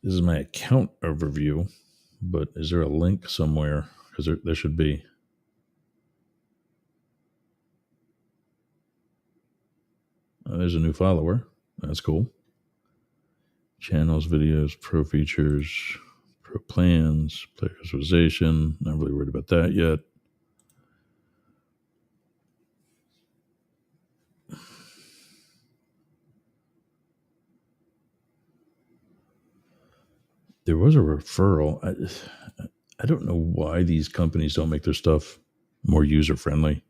this is my account overview, but is there a link somewhere? Because there should be. There's a new follower. That's cool. Channels, videos, pro features, pro plans, player customization. Not really worried about that yet. There was a referral. I don't know why these companies don't make their stuff more user friendly.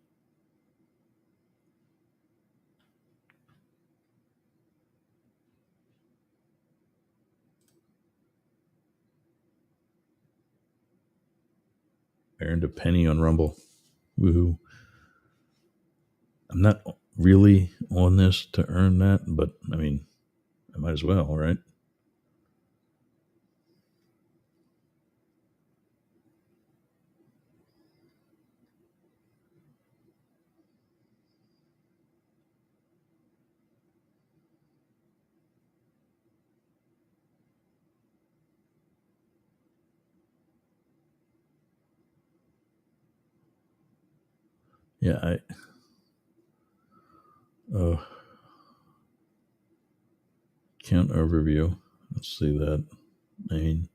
I earned a penny on Rumble. Woohoo. I'm not really on this to earn that, but I mean, I might as well, right? Yeah, account overview. Let's see that. I mean,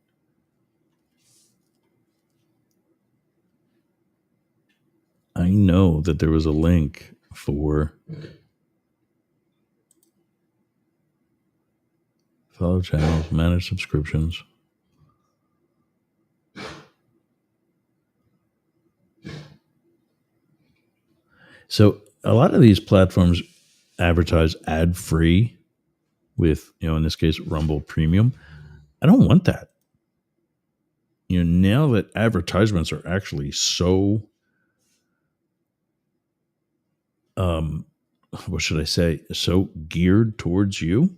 I know that there was a link for follow channels, manage subscriptions. So a lot of these platforms advertise ad free with, in this case, Rumble Premium. I don't want that. Now that advertisements are actually so, what should I say, so geared towards you,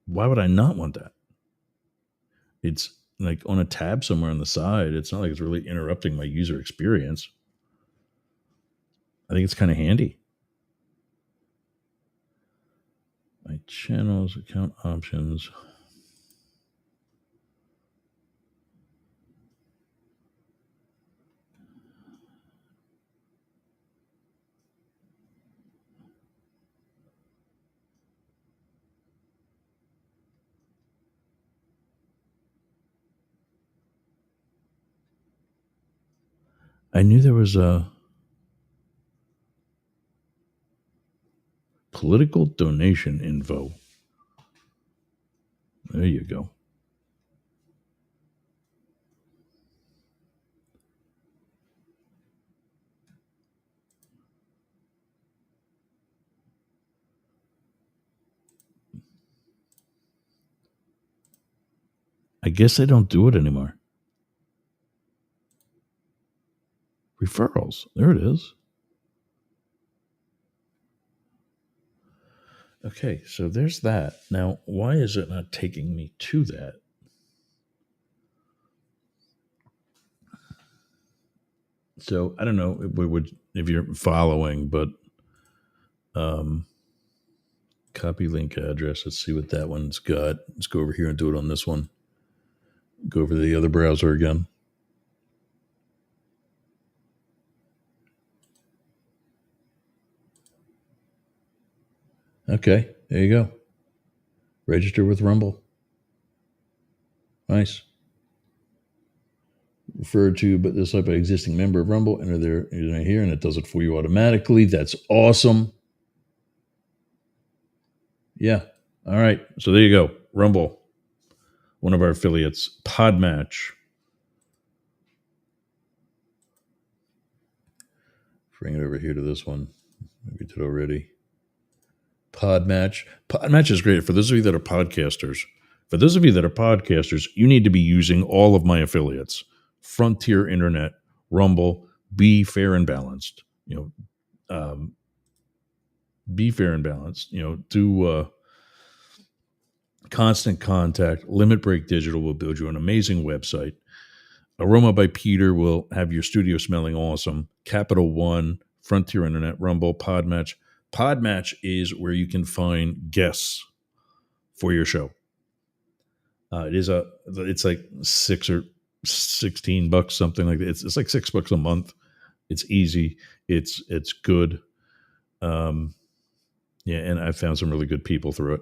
why would I not want that? It's like on a tab somewhere on the side. It's not like it's really interrupting my user experience. I think it's kind of handy. My channels, account options. I knew there was a political donation info. There you go. I guess they don't do it anymore. Referrals. There it is. Okay, so there's that. Now, why is it not taking me to that? So I don't know if you're following, but copy link address. Let's see what that one's got. Let's go over here and do it on this one. Go over to the other browser again. Okay, there you go. Register with Rumble. Nice. Referred to, but this type of existing member of Rumble, enter their username here, and it does it for you automatically. That's awesome. Yeah. All right. So there you go. Rumble. one of our affiliates, Podmatch. Bring it over here to this one. We did already. Podmatch. Podmatch is great for those of you that are podcasters. For those of you that are podcasters, you need to be using all of my affiliates: Frontier Internet, Rumble, Be Fair and Balanced. Be Fair and Balanced. Do Constant Contact. Limit Break Digital will build you an amazing website. Aroma by Peter will have your studio smelling awesome. Capital One, Frontier Internet, Rumble, Podmatch. Podmatch is where you can find guests for your show. It's like $6 or $16, something like that. It's like $6 a month. It's easy. It's good. And I found some really good people through it.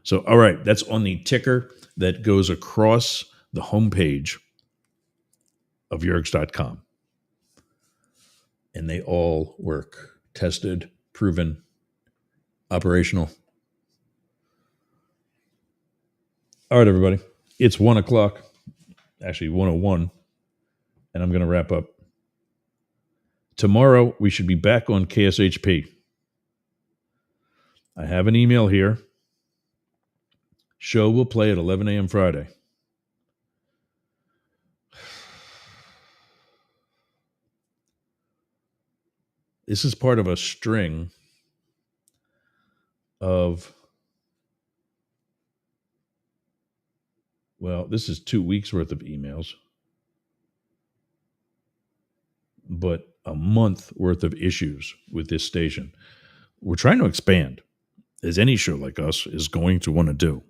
So, all right, that's on the ticker that goes across the homepage of Yergs.com. And they all work. Tested, proven, operational. All right, everybody. It's 1 o'clock. Actually, 1:01. And I'm going to wrap up. Tomorrow, we should be back on KSHP. I have an email here. Show will play at 11 a.m. Friday. This is part of a string of, well, this is 2 weeks worth of emails, but a month worth of issues with this station. We're trying to expand, as any show like us is going to want to do.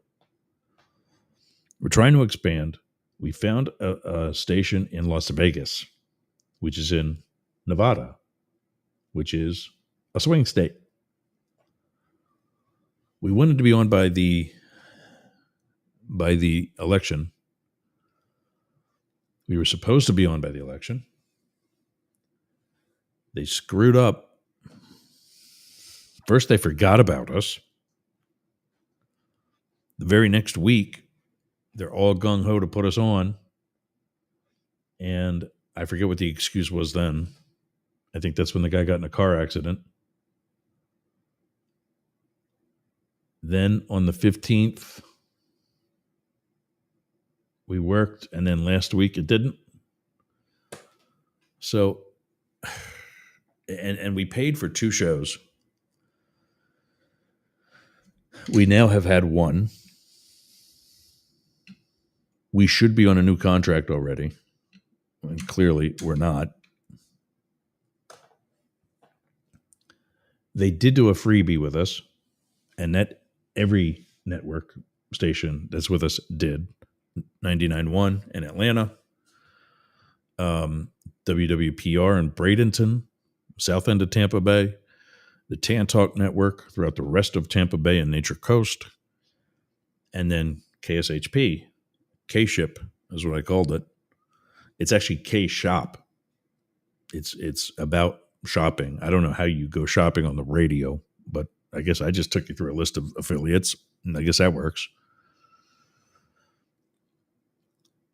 We're trying to expand. We found a station in Las Vegas, which is in Nevada, which is a swing state. We wanted to be on by the election. We were supposed to be on by the election. They screwed up. First, they forgot about us. The very next week, they're all gung-ho to put us on. And I forget what the excuse was then. I think that's when the guy got in a car accident. Then on the 15th, we worked, and then last week it didn't. So, and we paid for 2 shows. We now have had 1. We should be on a new contract already. And clearly, we're not. They did do a freebie with us, and that every network station that's with us did. 99.1 in Atlanta, WWPR in Bradenton, south end of Tampa Bay, the Tan Talk Network throughout the rest of Tampa Bay and Nature Coast, and then KSHP. K-Ship is what I called it. It's actually K-Shop. It's about shopping. I don't know how you go shopping on the radio, but I guess I just took you through a list of affiliates, and I guess that works.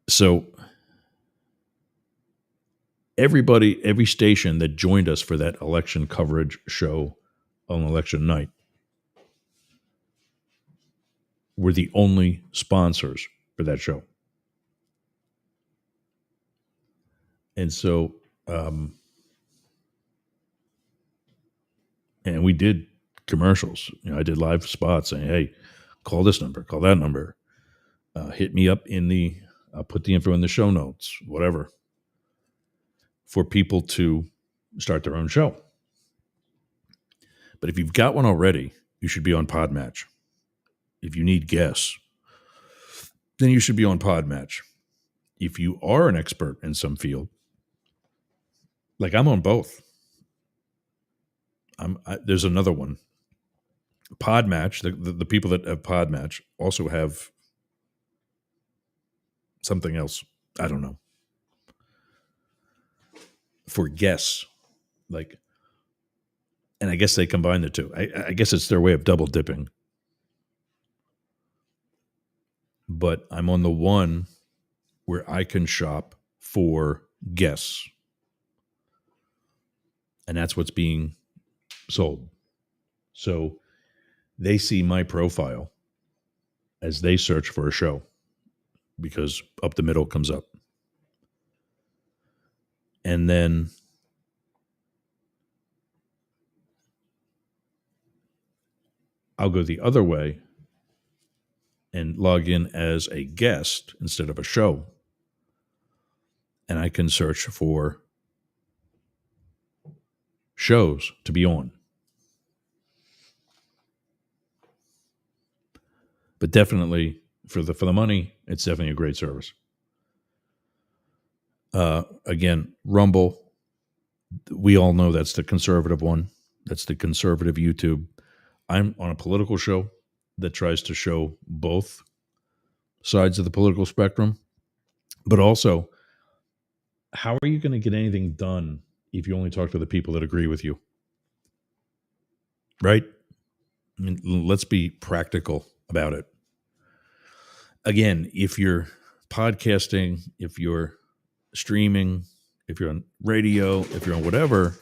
So every station that joined us for that election coverage show on election night were the only sponsors for that show. And so, and we did commercials. I did live spots saying, hey, call this number, call that number. Hit me up I'll put the info in the show notes, whatever, for people to start their own show. But if you've got one already, you should be on Podmatch. If you need guests, then you should be on Podmatch. If you are an expert in some field, like I'm on both. There's another one. Podmatch, the people that have Podmatch also have something else. I don't know. For guests, and I guess they combine the two. I guess it's their way of double dipping. but I'm on the one where I can shop for guests. And that's what's being sold. So they see my profile as they search for a show because up the middle comes up. And then I'll go the other way and log in as a guest instead of a show. And I can search for shows to be on. But definitely for the money, it's definitely a great service. Again, Rumble, we all know that's the conservative one. That's the conservative YouTube. I'm on a political show that tries to show both sides of the political spectrum, but also, how are you going to get anything done if you only talk to the people that agree with you? Right? I mean, let's be practical about it. Again, if you're podcasting, if you're streaming, if you're on radio, if you're on whatever,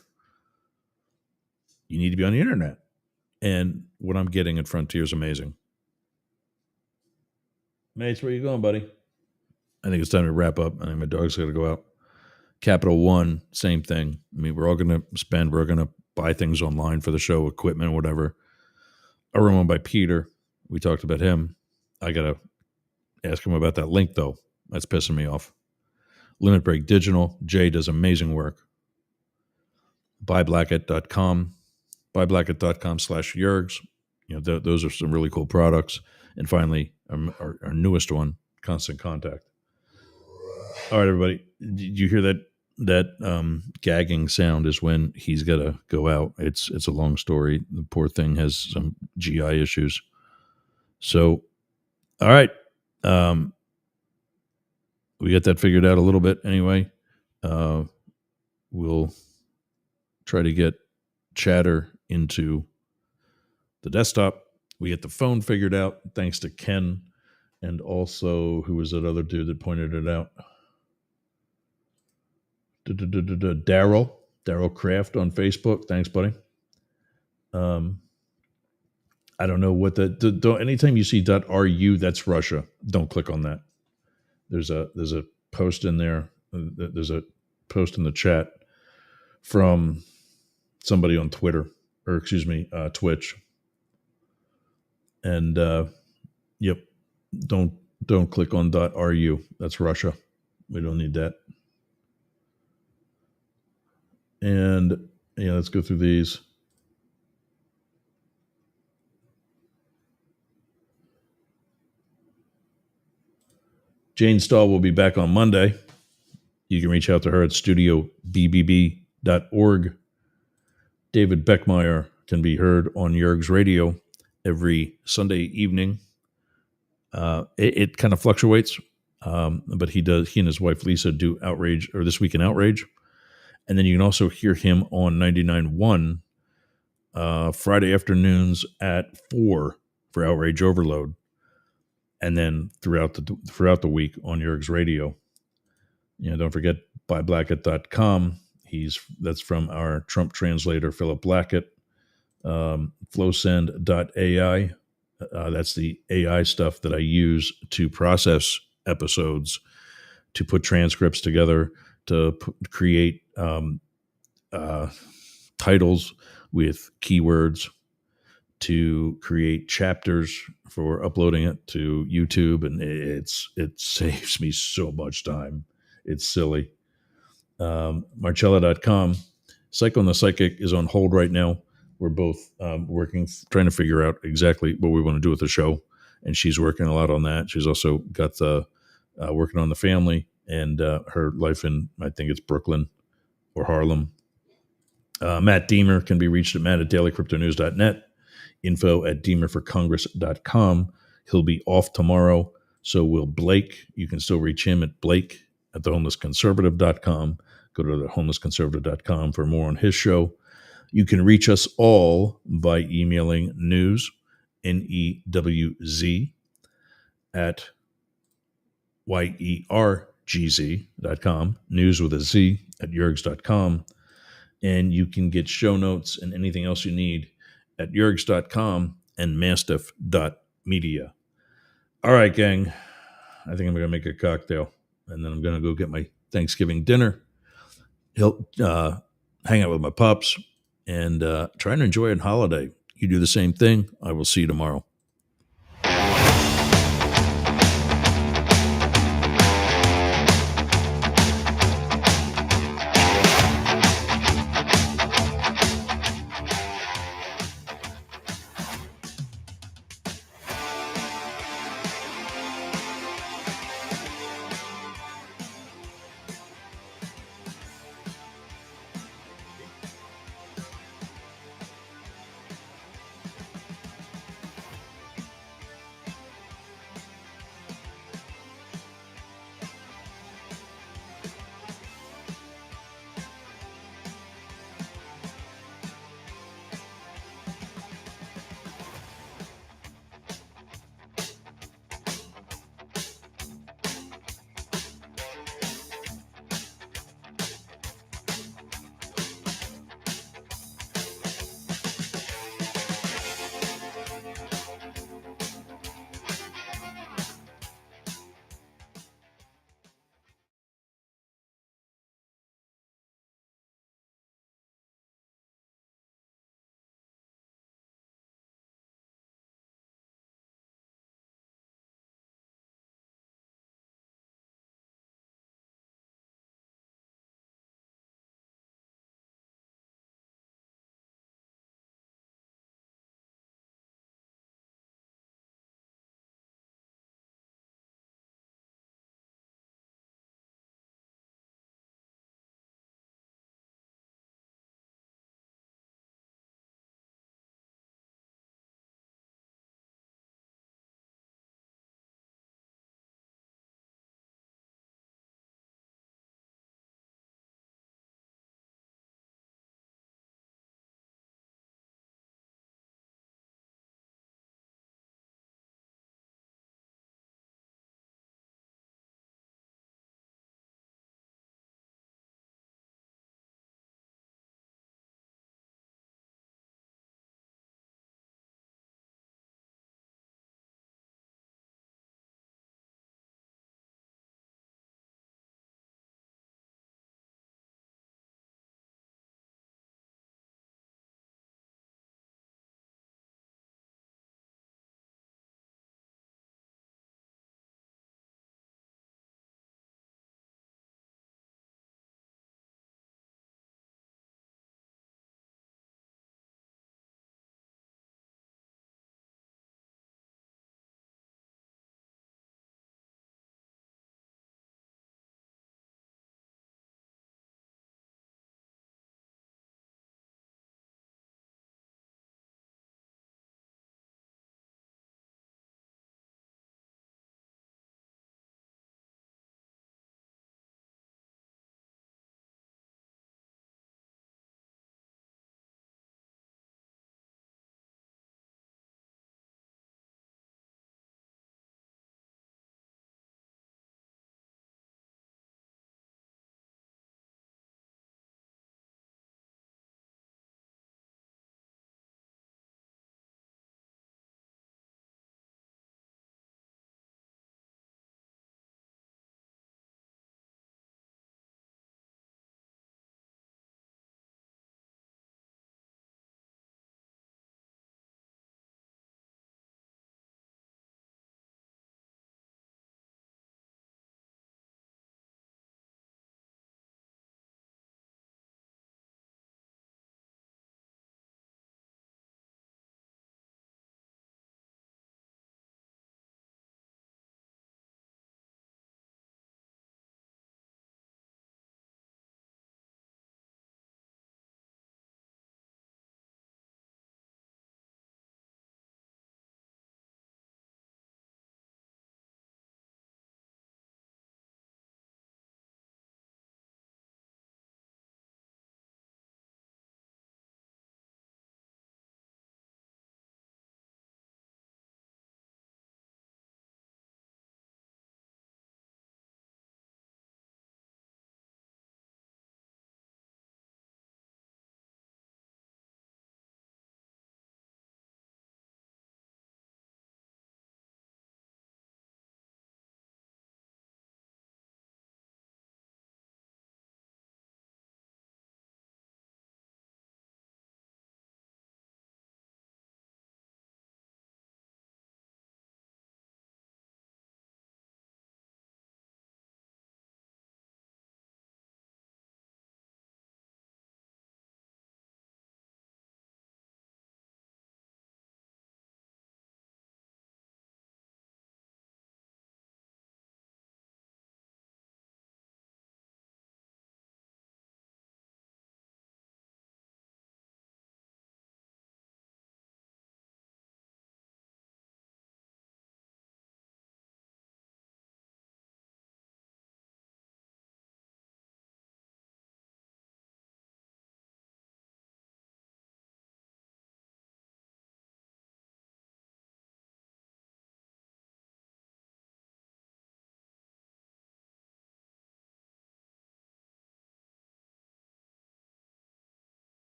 you need to be on the internet. And what I'm getting at Frontier is amazing. Mates, where you going, buddy? I think it's time to wrap up. I think my dog's got to go out. Capital One, same thing. I mean, we're all going to spend, we're going to buy things online for the show, equipment, whatever. A room owned by Peter. We talked about him. I got to ask him about that link, though. That's pissing me off. Limit Break Digital. Jay does amazing work. Buyblacket.com. Buyblacket.com/Yergs. You know, those are some really cool products. And finally, our newest one, Constant Contact. All right, everybody. Did you hear that gagging sound? Is when he's got to go out. It's a long story. The poor thing has some GI issues. So, all right. We got that figured out a little bit anyway. We'll try to get Chatter into the desktop. We get the phone figured out thanks to Ken, and also, who was that other dude that pointed it out? Daryl Kraft on Facebook. Thanks, buddy. I don't know what anytime you see .ru, that's Russia. Don't click on that. There's a post in there. There's a post in the chat from somebody on Twitter, or excuse me, Twitch. And yep, don't click on .ru. That's Russia. We don't need that. And yeah, let's go through these. Jane Stahl will be back on Monday. You can reach out to her at studiobbb.org. David Beckmeyer can be heard on Yerg's Radio every Sunday evening. It kind of fluctuates, but he and his wife Lisa do Outrage, or This Week in Outrage. And then you can also hear him on 99.1 Friday afternoons at 4 for Outrage Overload. And then throughout the week on Yerg's Radio. You know, don't forget buyblacket.com. That's from our Trump translator, Philip Blackett. Flowsend.ai. That's the AI stuff that I use to process episodes, to put transcripts together, to create titles with keywords, to create chapters for uploading it to YouTube, and it saves me so much time. It's silly. Marcella.com. Psycho and the Psychic is on hold right now. We're both working, trying to figure out exactly what we want to do with the show, and she's working a lot on that. She's also got working on the family and her life in, I think it's Brooklyn or Harlem. Matt Deemer can be reached at matt@dailycryptonews.net. info@deemerforcongress.com. He'll be off tomorrow. So will Blake. You can still reach him at blake@thehomelessconservative.com. Go to thehomelessconservative.com for more on his show. You can reach us all by emailing news, NEWZ, at YERGZ.com, news with a Z at yergs.com. And you can get show notes and anything else you need at yergs.com and mastiff.media. All right, gang. I think I'm going to make a cocktail, and then I'm going to go get my Thanksgiving dinner. He'll hang out with my pups and try and enjoy a holiday. You do the same thing. I will see you tomorrow.